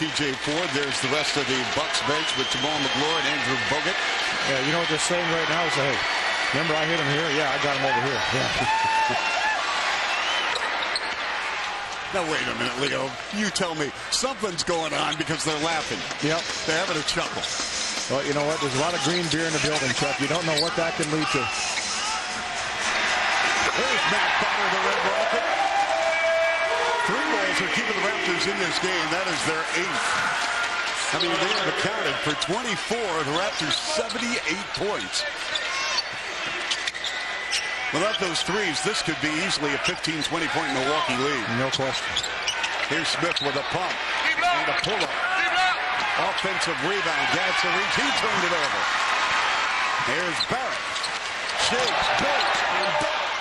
B: T.J. Ford. There's the rest of the Bucks bench with Jamal McGlory and Andrew Bogut.
C: Yeah, you know what they're saying right now is, hey, remember I hit him here? Yeah, I got him over here. Yeah.
B: Now, wait a minute, Leo. You tell me something's going on because they're laughing.
C: Yep.
B: They're having a chuckle.
C: Well, you know what? There's a lot of green beer in the building, Chuck. You don't know what that can lead to.
B: There's Matt Potter, the Red Rocket. 3 goals are keeping the Raptors in this game. That is their 8th. I mean, they have accounted for 24. The Raptors 78 points. Without those threes, this could be easily a 15-20 point Milwaukee lead.
C: No question.
B: Here's Smith with a pump and a pull-up. Offensive rebound. That's a reach. He turned it over. Here's Barrett. Shakes, goes, and Barrett.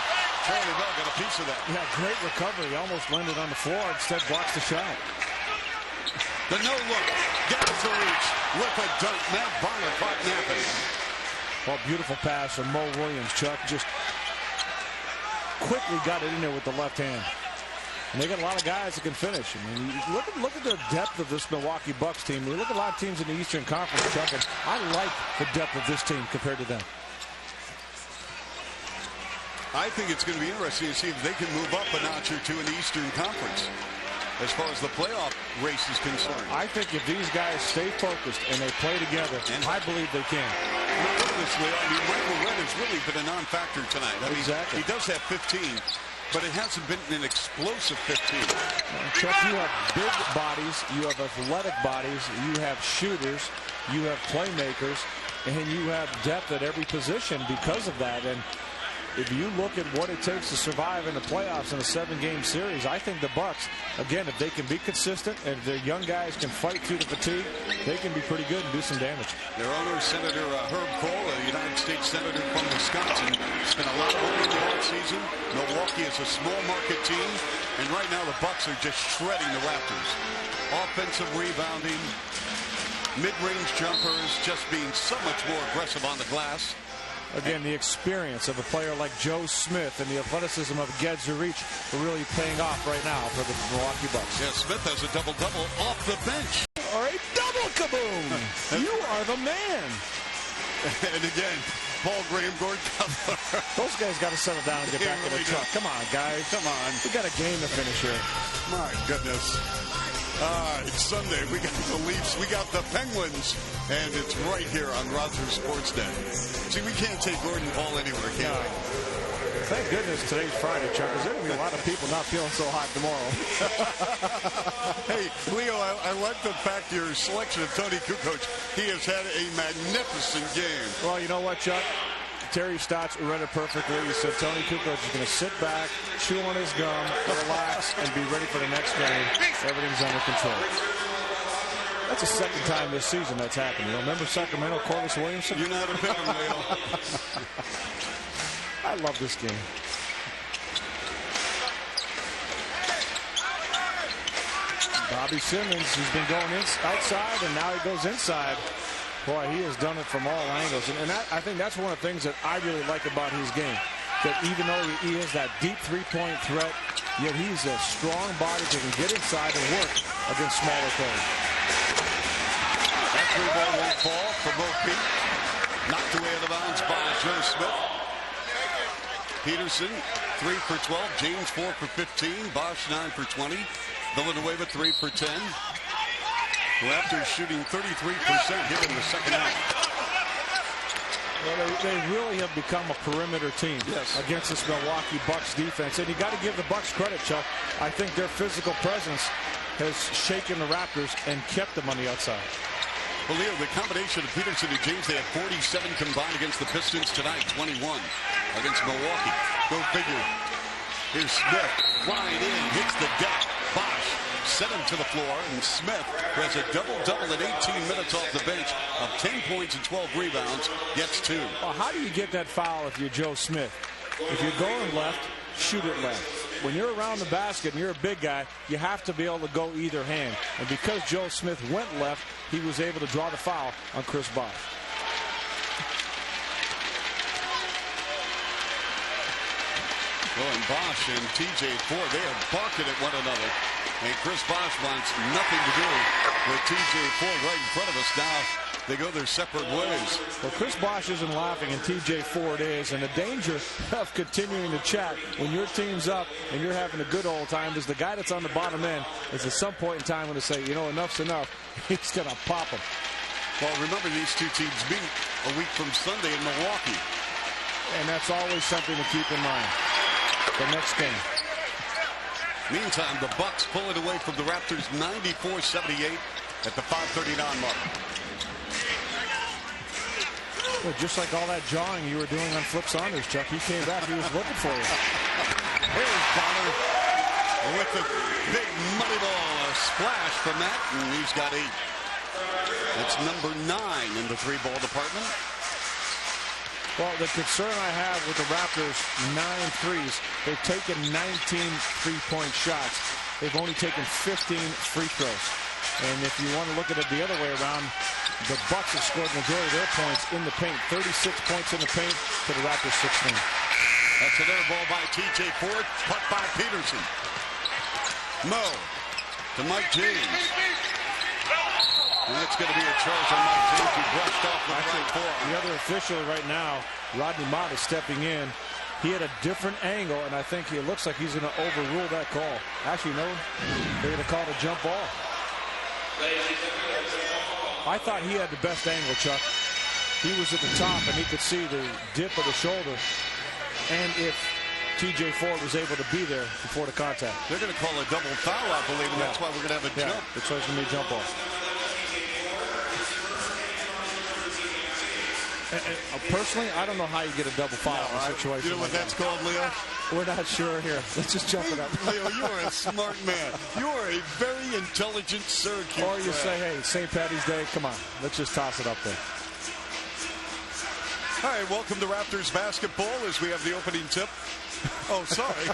B: Charlie Bell got a piece of that.
C: Yeah, great recovery. He almost landed on the floor. Instead, blocks the shot.
B: The no-look. Gets the reach. With a dunk. Matt Bonner caught napping.
C: Well, beautiful pass from Mo Williams, Chuck. Just quickly got it in there with the left hand. And they got a lot of guys that can finish. I mean, look at the depth of this Milwaukee Bucks team. We look at a lot of teams in the Eastern Conference, Chuck, and I like the depth of this team compared to them.
B: I think it's going to be interesting to see if they can move up a notch or two in the Eastern Conference as far as the playoff race is concerned.
C: I think if these guys stay focused and they play together, and I believe they can.
B: I mean, Michael Redd has really been a non-factor tonight. I mean,
C: exactly.
B: He does have 15, but it hasn't been an explosive 15.
C: Chuck, you have big bodies, you have athletic bodies, you have shooters, you have playmakers, and you have depth at every position because of that. And if you look at what it takes to survive in the playoffs in a 7-game series, I think the Bucks, again, if they can be consistent and if their young guys can fight through the fatigue, they can be pretty good and do some damage.
B: Their owner, Senator Herb Kohl, a United States Senator from Wisconsin, spent a lot of money in the offseason. Milwaukee is a small market team, and right now the Bucks are just shredding the Raptors. Offensive rebounding, mid-range jumpers, just being so much more aggressive on the glass.
C: Again, the experience of a player like Joe Smith and the athleticism of Ged Zuric are really paying off right now for the Milwaukee Bucks.
B: Yeah, Smith has a double-double off the bench.
C: Or a double kaboom! You are the man!
B: And again, Paul Graham, Gordon Cutler.
C: Those guys got to settle down and get back in the truck. Come on, guys.
B: Come on.
C: We got a game to finish here.
B: My goodness. It's Sunday. We got the Leafs. We got the Penguins. And it's right here on Rogers Sportsnet. See, we can't take Gordon Paul anywhere, can we?
C: Thank goodness today's Friday, Chuck, because there will be a lot of people not feeling so hot tomorrow.
B: Hey, Leo, I like the fact your selection of Tony Kukoc. He has had a magnificent game.
C: Well, you know what, Chuck? Terry Stotts read it perfectly. He said Tony Kukoc is going to sit back, chew on his gum, relax, and be ready for the next game. Everything's under control. That's the second time this season that's happened. You remember Sacramento, Corliss Williamson?
B: You're not a pick 'em, Leo.
C: I love this game. Bobby Simmons, who's been going outside, and now he goes inside. Boy, he has done it from all angles. And I think that's one of the things that I really like about his game. That even though he is that deep three-point threat, yet he's a strong body that can get inside and work against smaller players.
B: That three ball won't fall for both feet. Knocked away out of bounds by Joe Smith. Peterson, 3 for 12. James, 4 for 15. Bosh, 9 for 20. Villanueva, 3 for 10. Raptors shooting 33% here in the second half.
C: Well, they really have become a perimeter team against this Milwaukee Bucks defense. And you got to give the Bucks credit, Chuck. I think their physical presence has shaken the Raptors and kept them on the outside.
B: Well, Leo, the combination of Peterson and James, they had 47 combined against the Pistons tonight, 21 against Milwaukee. Go figure. Here's Smith, wide in, hits the deck. Bosh sent him to the floor, and Smith, who has a double-double in 18 minutes off the bench of 10 points and 12 rebounds, gets 2.
C: Well, how do you get that foul if you're Joe Smith? If you're going left, shoot it left. When you're around the basket and you're a big guy, you have to be able to go either hand. And because Joe Smith went left, he was able to draw the foul on Chris Bosh.
B: Well, and Bosh and TJ Ford, they are barking at one another. And Chris Bosh wants nothing to do with TJ Ford right in front of us. Now they go their separate ways.
C: Well, Chris Bosh isn't laughing, and TJ Ford is. And the danger of continuing to chat when your team's up and you're having a good old time is the guy that's on the bottom end is at some point in time going to say, you know, enough's enough. He's going to pop him.
B: Well, remember, these two teams meet a week from Sunday in Milwaukee.
C: And that's always something to keep in mind. The next game.
B: Meantime, the Bucks pull it away from the Raptors 94-78 at the 5:39 mark.
C: Well, just like all that jawing you were doing on Flip Saunders, Chuck, he came back. He was looking for you.
B: Here's Bonner with the big money ball. A splash from that, and he's got 8. That's number 9 in the 3-ball department.
C: Well, the concern I have with the Raptors, 9 threes. They've taken 19 3-point shots. They've only taken 15 free throws. And if you want to look at it the other way around, the Bucks have scored the majority of their points in the paint. 36 points in the paint to the Raptors 16.
B: That's another ball by TJ Ford. Putt by Peterson. Mo to Mike James. And that's going to be a charge on Mike James, who brushed off the right forearm.
C: The other official right now, Rodney Mott, is stepping in. He had a different angle, and I think it looks like he's going to overrule that call. Actually, no, they're going to call it a jump ball. I thought he had the best angle, Chuck. He was at the top, and he could see the dip of the shoulder. And if TJ Ford was able to be there before the contact.
B: They're going to call a double foul, I believe, and that's why we're going to have a jump.
C: It's going to be a jump ball. Personally, I don't know how you get a double foul in a situation.
B: You know what that's called, Leo?
C: We're not sure here. Let's just jump it up.
B: Leo, you are a smart man. You are a very intelligent Syracuse.
C: Or you say, hey, St. Patty's Day, come on. Let's just toss it up there.
B: All right, welcome to Raptors basketball as we have the opening tip. Oh, sorry.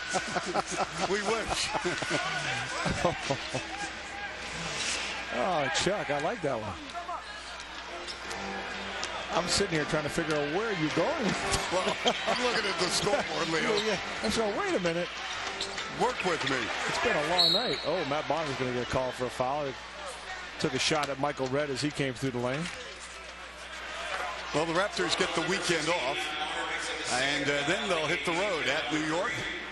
B: We wish.
C: Oh, Chuck, I like that one. I'm sitting here trying to figure out where you're going.
B: Well, I'm looking at the scoreboard, Leo.
C: Yeah. And so, wait a minute.
B: Work with me.
C: It's been a long night. Oh, Matt Bonner's going to get a call for a foul. He took a shot at Michael Redd as he came through the lane.
B: Well, the Raptors get the weekend off, and then they'll hit the road at New York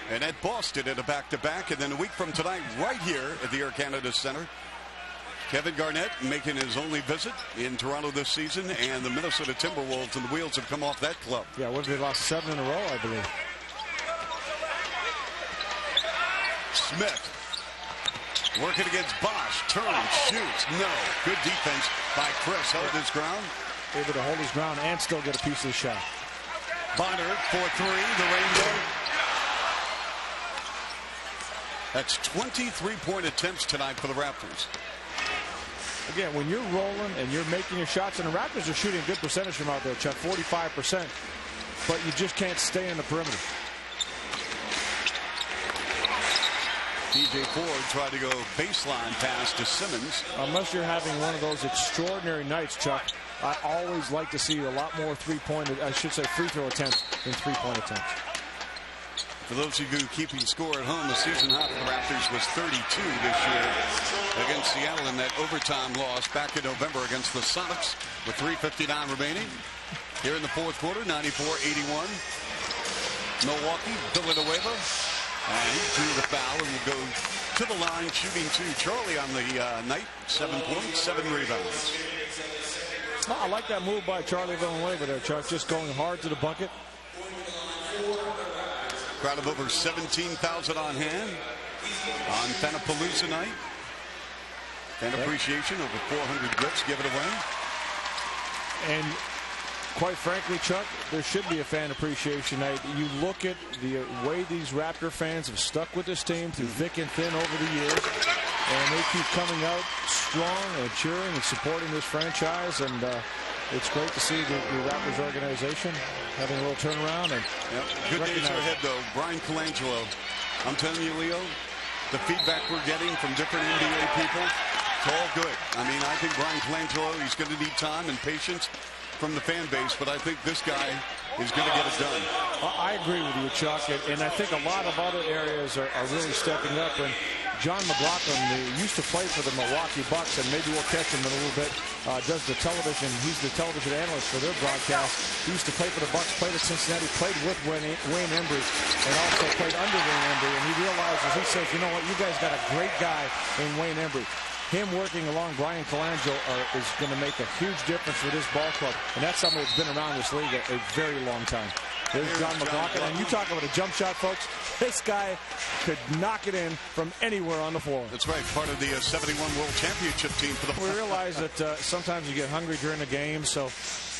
B: and at Boston in a back-to-back. And then a week from tonight, right here at the Air Canada Center, Kevin Garnett making his only visit in Toronto this season, and the Minnesota Timberwolves and the wheels have come off that club.
C: Yeah, what have they lost 7 in a row, I believe.
B: Smith working against Bosh. Turns, shoots. No. Good defense by Chris. Held his ground.
C: Able to hold his ground and still get a piece of the shot.
B: Bonner for 3. The rainbow. That's 23-point attempts tonight for the Raptors.
C: Again, when you're rolling and you're making your shots, and the Raptors are shooting a good percentage from out there, Chuck, 45%, but you just can't stay in the perimeter.
B: TJ Ford tried to go baseline pass to Simmons.
C: Unless you're having one of those extraordinary nights, Chuck, I always like to see a lot more free throw attempts than 3-point attempts.
B: For those of you keeping score at home, the season high for the Raptors was 32 this year against Seattle in that overtime loss back in November against the Sonics with 3:59 remaining. Here in the fourth quarter, 94-81. Milwaukee, Villanueva, and he drew the foul and will go to the line shooting 2. Charlie on the night, 7 points, 7 rebounds.
C: I like that move by Charlie Villanueva there, Chuck, just going hard to the bucket.
B: Crowd of over 17,000 on hand on Fanapalooza night. Fan appreciation, over 400 gifts given away.
C: And quite frankly, Chuck, there should be a fan appreciation night. You look at the way these Raptor fans have stuck with this team through thick and thin over the years, and they keep coming out strong and cheering and supporting this franchise. And it's great to see the Raptors organization having a little turnaround. And
B: good days are ahead, though. Brian Colangelo, I'm telling you, Leo, the feedback we're getting from different NBA people, it's all good. I mean, I think Brian Colangelo, he's going to need time and patience from the fan base, but I think this guy is going to get it done.
C: I agree with you, Chuck, and I think a lot of other areas are really stepping up. And John McLaughlin, who used to play for the Milwaukee Bucks, and maybe we'll catch him in a little bit, does the television. He's the television analyst for their broadcast. He used to play for the Bucks, played at Cincinnati, played with Wayne Embry, and also played under Wayne Embry. And he realizes, he says, you know what, you guys got a great guy in Wayne Embry. Him working along Brian Colangelo is going to make a huge difference for this ball club. And that's something that's been around this league a very long time. There's John McLaughlin. And you talk about a jump shot, folks. This guy could knock it in from anywhere on the floor.
B: That's right. Part of the 71 World Championship team for the.
C: We realize that sometimes you get hungry during the game, so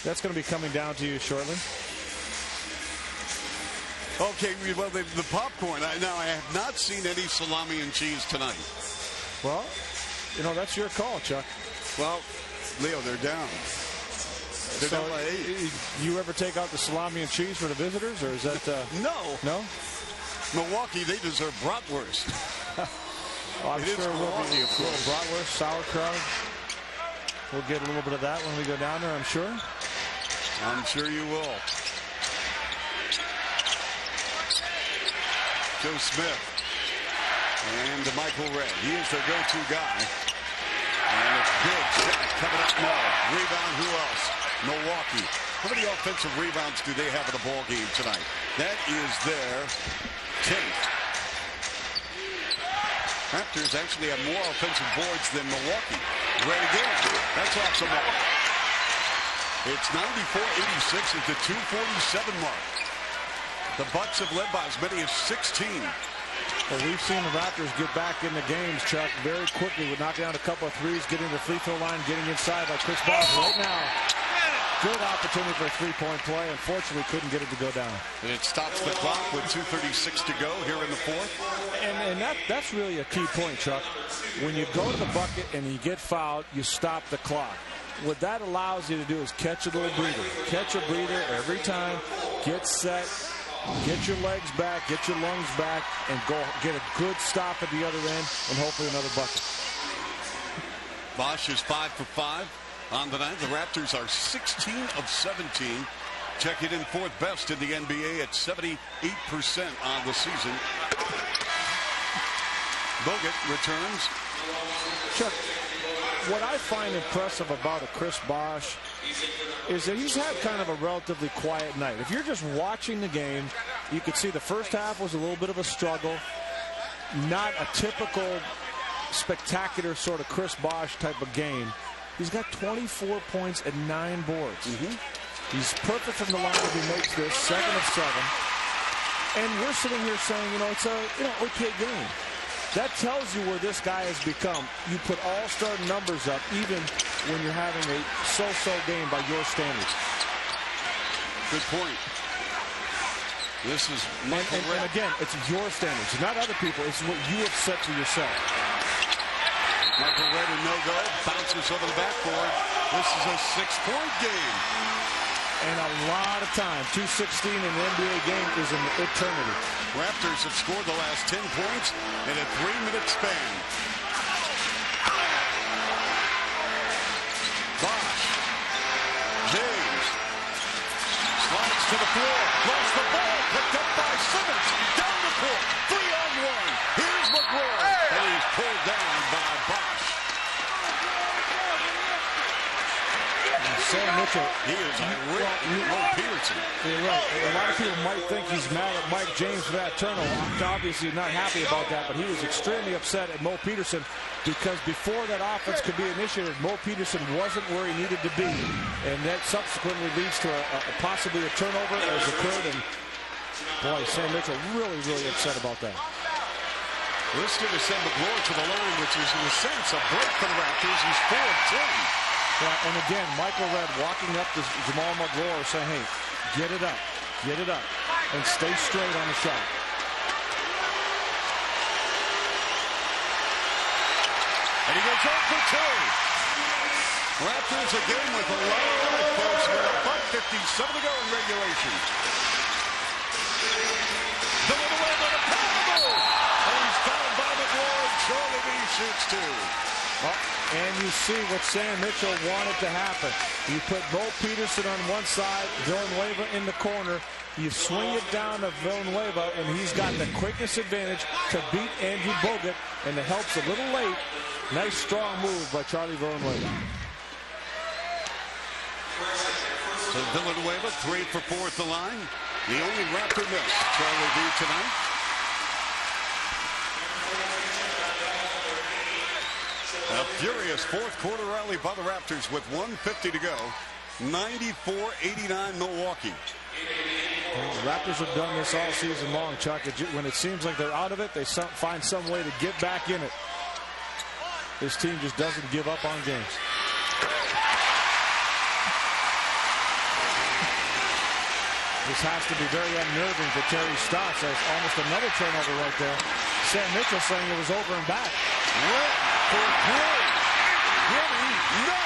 C: that's going to be coming down to you shortly.
B: Okay, well, the popcorn. Now, I have not seen any salami and cheese tonight.
C: Well, you know, that's your call, Chuck.
B: Well, Leo, they're down. They're down by 8.
C: You ever take out the salami and cheese for the visitors, or is that...
B: No.
C: No?
B: Milwaukee, they deserve bratwurst.
C: I'm sure we'll be a little bratwurst, sauerkraut. We'll get a little bit of that when we go down there, I'm sure.
B: I'm sure you will. Joe Smith. And Michael Ray. He is their go-to guy. And a big shot coming up now. Rebound, who else? Milwaukee. How many offensive rebounds do they have in the ball game tonight? That is their 10th. Raptors actually have more offensive boards than Milwaukee. Ray again. That's off the mark. It's 94-86 at the 2:47 mark. The Bucks have led by as many as 16.
C: Well, we've seen the Raptors get back in the games, Chuck, very quickly with knocking down a couple of threes, getting to the free throw line, getting inside like Chris Bosh right now. Good opportunity for a three-point play. Unfortunately, couldn't get it to go down.
B: And it stops the clock with 2:36 to go here in the fourth.
C: And that's really a key point, Chuck. When you go to the bucket and you get fouled, you stop the clock. What that allows you to do is catch a little breather. Catch a breather every time, get set, get your legs back, get your lungs back, and go get a good stop at the other end, and hopefully another bucket.
B: Bosh is 5 for 5 on the night. The Raptors are 16 of 17, checking in fourth best in the NBA at 78% on the season. Bogut returns.
C: Chuck, what I find impressive about a Chris Bosh is that he's had kind of a relatively quiet night. If you're just watching the game, you could see the first half was a little bit of a struggle. Not a typical spectacular sort of Chris Bosh type of game. He's got 24 points and 9 boards. He's perfect from the line if he makes this, 7 of 7. And we're sitting here saying, you know, it's a okay game. That tells you where this guy has become. You put all-star numbers up even when you're having a so-so game by your standards.
B: Good point. This is Michael
C: and again, it's your standards, not other people. It's what you have set for yourself.
B: Michael Red and no-go. Bounces over the backboard. This is a 6-point game.
C: And a lot of time. 2:16 in the NBA game is an eternity.
B: Raptors have scored the last 10 points in a 3-minute span. Bosh. James. Slides to the floor. Lost the ball. Picked up by Simmons. Down the court. 3-on-1. Here's McGraw. And he's pulled down by Bosh.
C: Sam Mitchell.
B: He is irate with Mo Peterson.
C: You're right. A lot of people might think he's mad at Mike James for that turnover. I'm obviously not happy about that, but he was extremely upset at Mo Peterson because before that offense could be initiated, Mo Peterson wasn't where he needed to be. And that subsequently leads to possibly a turnover as occurred. And boy, Sam Mitchell really, really upset about that.
B: Listed to send McGlory to the line, which is in a sense a break for the Raptors. He's 4 of 10.
C: Yeah, and again, Michael Redd walking up to Jamal McGlory saying, hey, get it up, and stay straight on the shot.
B: And he goes out for 2. Raptors again with a lot of life, folks. About 5:57 to go in regulation. The little way by the power. And he's fouled by McGlory. Charlie B shoots 2.
C: Well, and you see what Sam Mitchell wanted to happen. You put Mo Peterson on one side, Villanueva in the corner. You swing it down to Villanueva, and he's got the quickness advantage to beat Andrew Bogut, and the help's a little late. Nice, strong move by Charlie Villanueva.
B: So Villanueva, 3 for 4 at the line. The only Raptor miss, Charlie B tonight. A furious fourth quarter rally by the Raptors with 1:50 to go. 94-89 Milwaukee.
C: Well, the Raptors have done this all season long, Chuck. When it seems like they're out of it, they find some way to get back in it. This team just doesn't give up on games. This has to be very unnerving for Terry Stotts. There's almost another turnover right there. Sam Mitchell saying it was over and back.
B: Red for 3. Jimmy, no.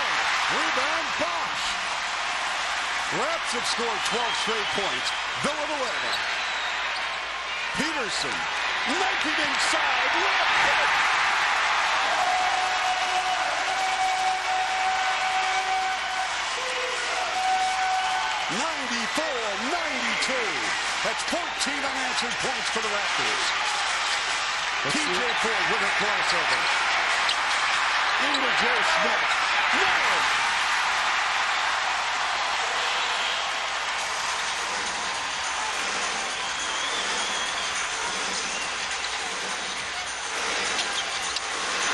B: Rebound, Bosh. Raps have scored 12 straight points. Villanueva. Peterson. Naked inside. Left. 94-92. That's 14 unanswered points for the Raptors. TJ Ford with a crossover. Into Joe Smith. No!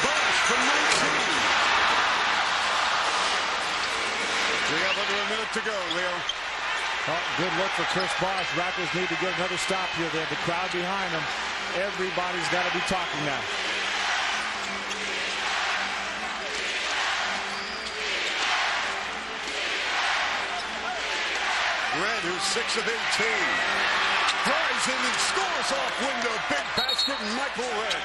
B: Bosh from 19. We have under a minute to go, Leo.
C: Well, good look for Chris Bosh. Raptors need to get another stop here. They have the crowd behind them. Everybody's got to be talking now.
B: Red, who's 6 of 18. Flies in and scores off window. Big basket, Michael Red.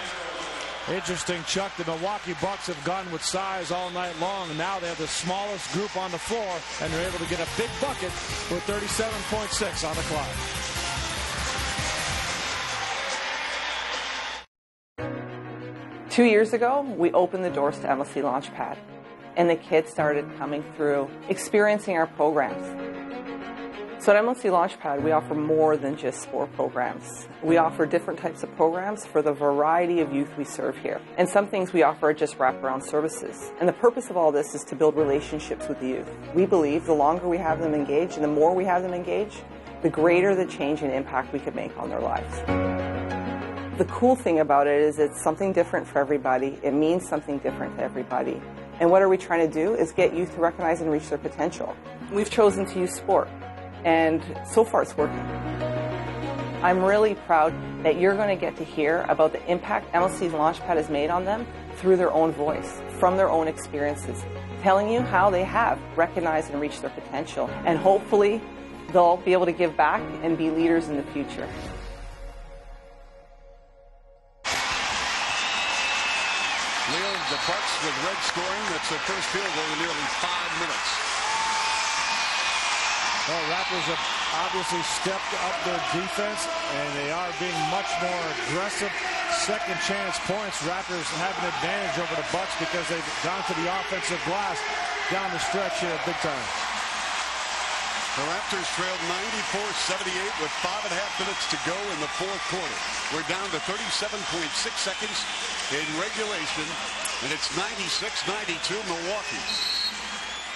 C: Interesting, Chuck. The Milwaukee Bucks have gone with size all night long, and now they have the smallest group on the floor, and they're able to get a big bucket with 37.6 on the clock.
F: Two years ago, we opened the doors to MLC Launchpad, and the kids started coming through, experiencing our programs. So at MLC Launchpad, we offer more than just sport programs. We offer different types of programs for the variety of youth we serve here. And some things we offer are just wraparound services. And the purpose of all this is to build relationships with the youth. We believe the longer we have them engaged and the more we have them engaged, the greater the change and impact we could make on their lives. The cool thing about it is it's something different for everybody. It means something different to everybody. And what are we trying to do is get youth to recognize and reach their potential. We've chosen to use sport. And so far it's working. I'm really proud that you're going to get to hear about the impact MLC Launchpad has made on them through their own voice, from their own experiences, telling you how they have recognized and reached their potential. And hopefully they'll be able to give back and be leaders in the future.
B: Leo, the Bucks with Red scoring. That's their first field goal in nearly 5 minutes.
C: Well, Raptors have obviously stepped up their defense, and they are being much more aggressive. Second chance points. Raptors have an advantage over the Bucks because they've gone to the offensive glass down the stretch here big time.
B: The Raptors trailed 94-78 with 5.5 minutes to go in the fourth quarter. We're down to 37.6 seconds in regulation, and it's 96-92 Milwaukee.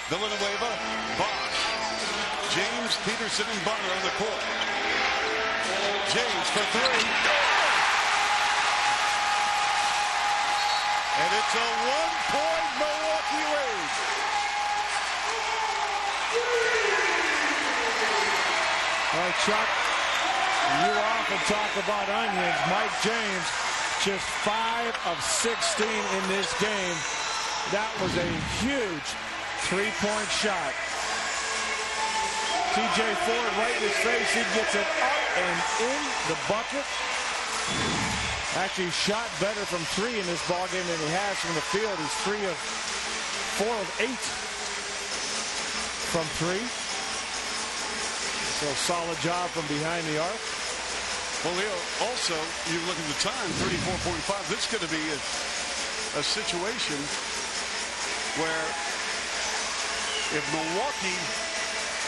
B: Villanueva, Bosh, James, Peterson, and Bonner on the court. James for three. And it's a 1-point Milwaukee lead.
C: All right, Chuck, you often talk about onions. Mike James, just 5 of 16 in this game. That was a huge three-point shot. TJ Ford right in his face. He gets it up and in the bucket. Actually shot better from 3 in this ballgame than he has from the field. He's 4 of 8 from 3. So solid job from behind the arc.
B: Well, Leo, also, you look at the time, 34.5. This is going to be a situation where if Milwaukee,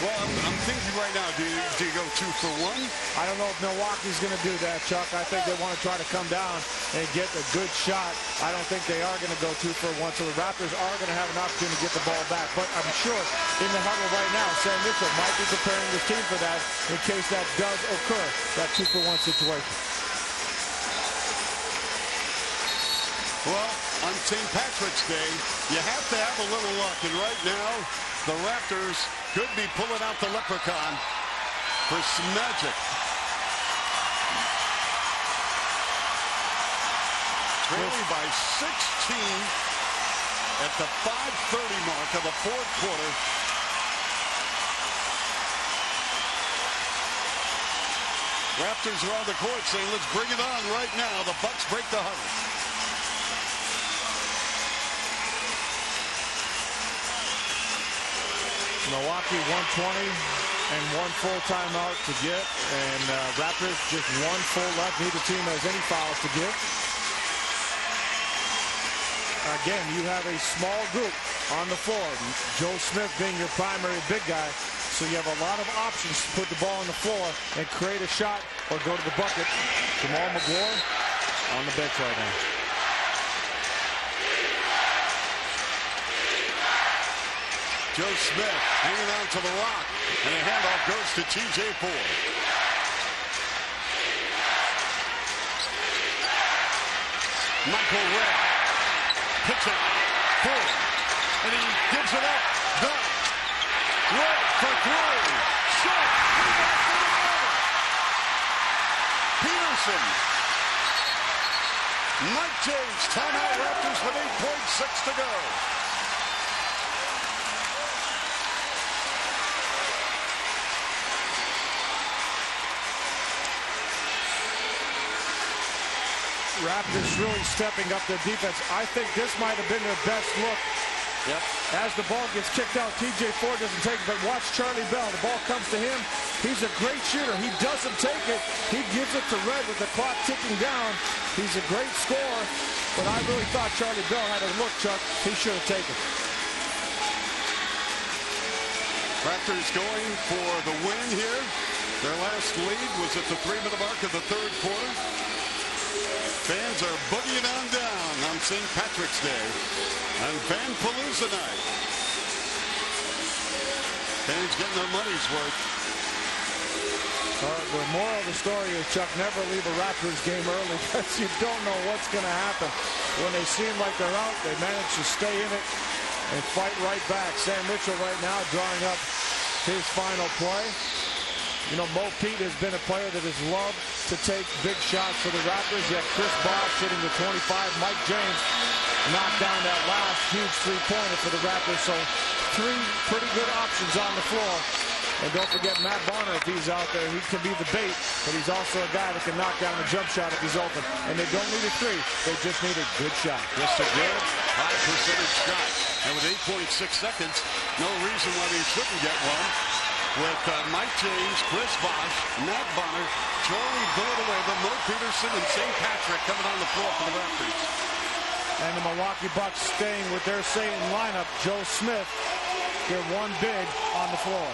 B: well, I'm thinking right now, do you go 2 for 1?
C: I don't know if Milwaukee's going to do that, Chuck. I think they want to try to come down and get a good shot. I don't think they are going to go 2 for 1. So the Raptors are going to have an opportunity to get the ball back. But I'm sure in the huddle right now, Sam Mitchell might be preparing his team for that in case that does occur, that 2 for 1 situation.
B: Well, on St. Patrick's Day, you have to have a little luck. And right now, the Raptors could be pulling out the leprechaun for some magic. Trailing by 16 at the 5:30 mark of the fourth quarter. Raptors are on the court saying, let's bring it on right now. The Bucks break the huddle.
C: Milwaukee 120 and 1 full timeout to get, and Raptors just 1 full left. Neither team has any fouls to give. Again, you have a small group on the floor. Joe Smith being your primary big guy, so you have a lot of options to put the ball on the floor and create a shot or go to the bucket. Jamal McGlory on the bench right now.
B: Joe Smith hanging on to the rock, and a handoff goes to TJ Ford. Michael Red picks it Ford, and he gives it up. Done. Red for 3. Shot. Peterson. Mike James, timeout Raptors with 8.6 to go.
C: Raptors really stepping up their defense. I think this might have been their best look.
B: Yep.
C: As the ball gets kicked out, TJ Ford doesn't take it, but watch Charlie Bell. The ball comes to him. He's a great shooter. He doesn't take it. He gives it to Red with the clock ticking down. He's a great scorer, but I really thought Charlie Bell had a look, Chuck. He should have taken it.
B: Raptors going for the win here. Their last lead was at the 3-minute mark of the third quarter. Fans are boogieing on down on St. Patrick's Day on Fanpalooza night. Fans getting their money's worth.
C: The moral of the story is, Chuck, never leave a Raptors game early because you don't know what's going to happen. When they seem like they're out, they manage to stay in it and fight right back. Sam Mitchell right now drawing up his final play. You know, Mo Pete has been a player that has loved to take big shots for the Raptors. You have Chris Bosh hitting the 25. Mike James knocked down that last huge three-pointer for the Raptors. So 3 pretty good options on the floor. And don't forget Matt Bonner, if he's out there, he can be the bait, but he's also a guy that can knock down a jump shot if he's open. And they don't need a 3. They just need a good shot.
B: Just a good, high percentage shot. And with 8.6 seconds, no reason why they shouldn't get one. With Mike James, Chris Bosh, Matt Bonner, Charlie Villanueva, Mo Peterson, and St. Patrick coming on the floor for the Raptors.
C: And the Milwaukee Bucks staying with their Satan lineup. Joe Smith, they're 1 big on the floor.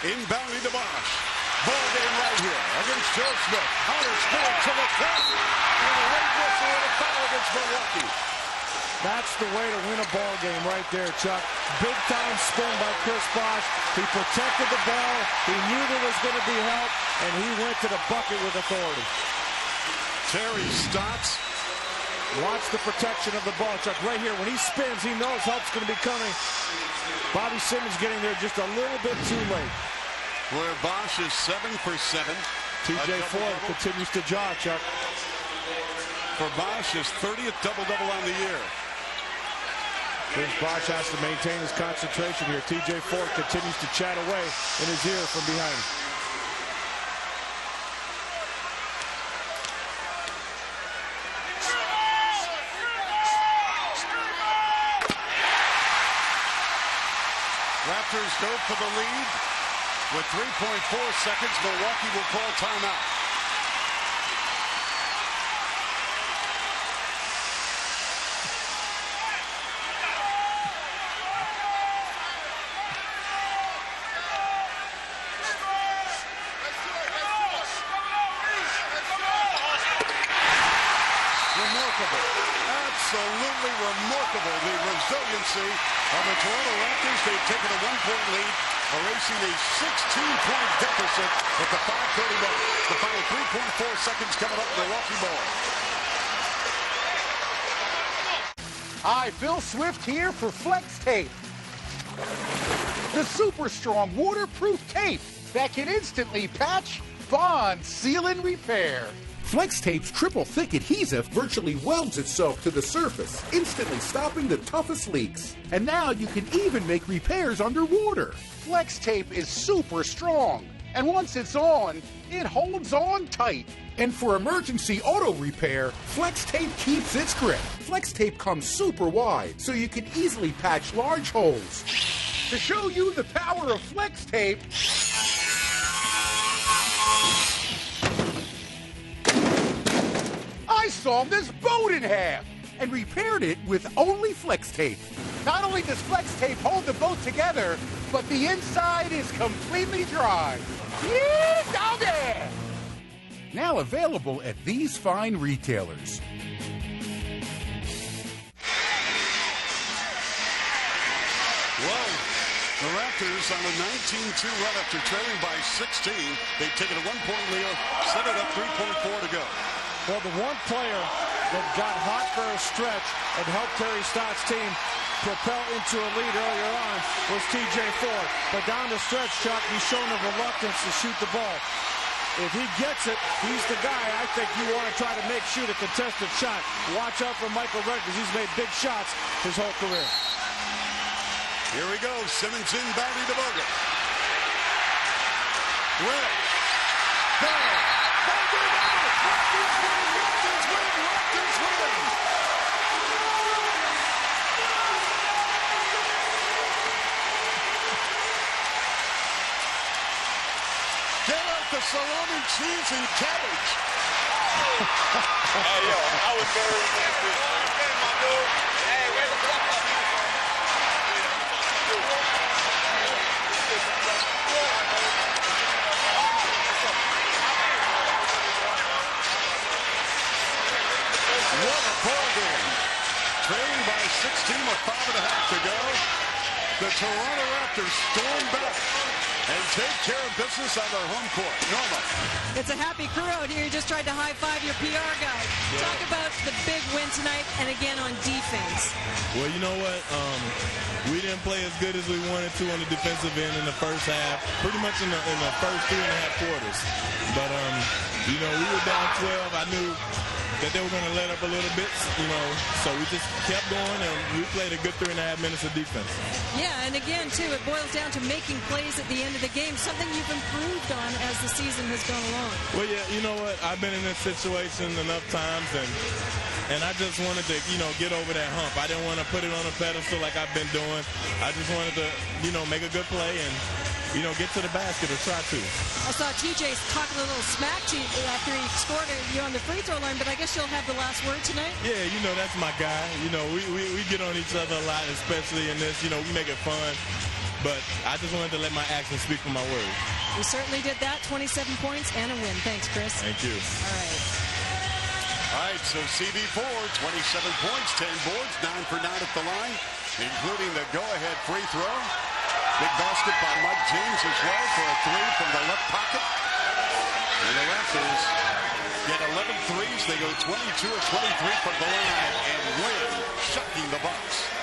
B: Inbounding to Bosh. Ball game right here against Joe Smith. Hunter spin to the cup. And a late whistle and a foul against Milwaukee.
C: That's the way to win a ball game right there, Chuck. Big time spin by Chris Bosh. He protected the ball. He knew there was going to be help, and he went to the bucket with authority.
B: Terry Stotts.
C: Watch the protection of the ball, Chuck. Right here, when he spins, he knows help's going to be coming. Bobby Simmons getting there just a little bit too late.
B: Where Bosh is 7 for 7.
C: TJ Ford continues to jog, Chuck.
B: For Bosh, his 30th double-double on the year.
C: Chris Bosh has to maintain his concentration here. TJ Ford continues to chat away in his ear from behind.
B: Raptors go for the lead. With 3.4 seconds, Milwaukee will call timeout. Absolutely remarkable, the resiliency of the Toronto Raptors. They've taken a 1-point lead, erasing a 16-point deficit at the 5:30 mark. The final 3.4 seconds coming up, Milwaukee ball.
G: Hi, Phil Swift here for Flex Tape. The super strong waterproof tape that can instantly patch, bond, seal, and repair. Flex Tape's triple thick adhesive virtually welds itself to the surface, instantly stopping the toughest leaks. And now you can even make repairs underwater. Flex Tape is super strong, and once it's on, it holds on tight. And for emergency auto repair, Flex Tape keeps its grip. Flex Tape comes super wide, so you can easily patch large holes. To show you the power of Flex Tape, I sawed this boat in half and repaired it with only Flex Tape. Not only does Flex Tape hold the boat together, but the inside is completely dry. Yeah, doggy! Now available at these fine retailers.
B: Well, the Raptors on a 19-2 run after trailing by 16. They've taken a 1-point lead, set it up 3.4 to go.
C: Well, the one player that got hot for a stretch and helped Terry Stotts' team propel into a lead earlier on was TJ Ford. But down the stretch, Chuck, he's shown a reluctance to shoot the ball. If he gets it, he's the guy I think you want to try to make shoot a contested shot. Watch out for Michael Redd because he's made big shots his whole career.
B: Here we go. Simmons inbounding to Bogut. Redd. Ball. Raptors win. Get out the salami, cheese, and cabbage.
H: Hey, yo, I was very happy. Hey, my dude. Hey, where's the block up?
B: What a ball game. Trailing by 16 with 5.5 to go. The Toronto Raptors storm back and take care of business on their home court. Norma.
D: It's a happy crew out here. You just tried to high-five your PR guy. Yeah. Talk about the big win tonight and again on defense.
I: Well, you know what? We didn't play as good as we wanted to on the defensive end in the first half, pretty much in the first 3.5 quarters. But, you know, we were down 12. I knew that they were going to let up a little bit, you know, so we just kept going, and we played a good 3.5 minutes of defense.
D: Yeah, and again, too, it boils down to making plays at the end of the game, something you've improved on as the season has gone along.
I: Well, yeah, you know what? I've been in this situation enough times, and I just wanted to, you know, get over that hump. I didn't want to put it on a pedestal like I've been doing. I just wanted to, you know, make a good play and, you know, get to the basket or try to.
D: I saw TJ talking a little smack to you after he scored you on the free throw line, but I guess you'll have the last word tonight?
I: Yeah, you know, that's my guy. You know, we get on each other a lot, especially in this. You know, we make it fun. but I just wanted to let my actions speak for my words.
D: We certainly did that. 27 points and a win. Thanks, Chris.
I: Thank you.
B: All right, so CB4, 27 points, 10 boards, 9 for 9 at the line, including the go-ahead free throw. Big basket by Mike James as well for a three from the left pocket. And the Raptors get 11 threes. They go 22 of 23 from the line and win, shocking the Bucks.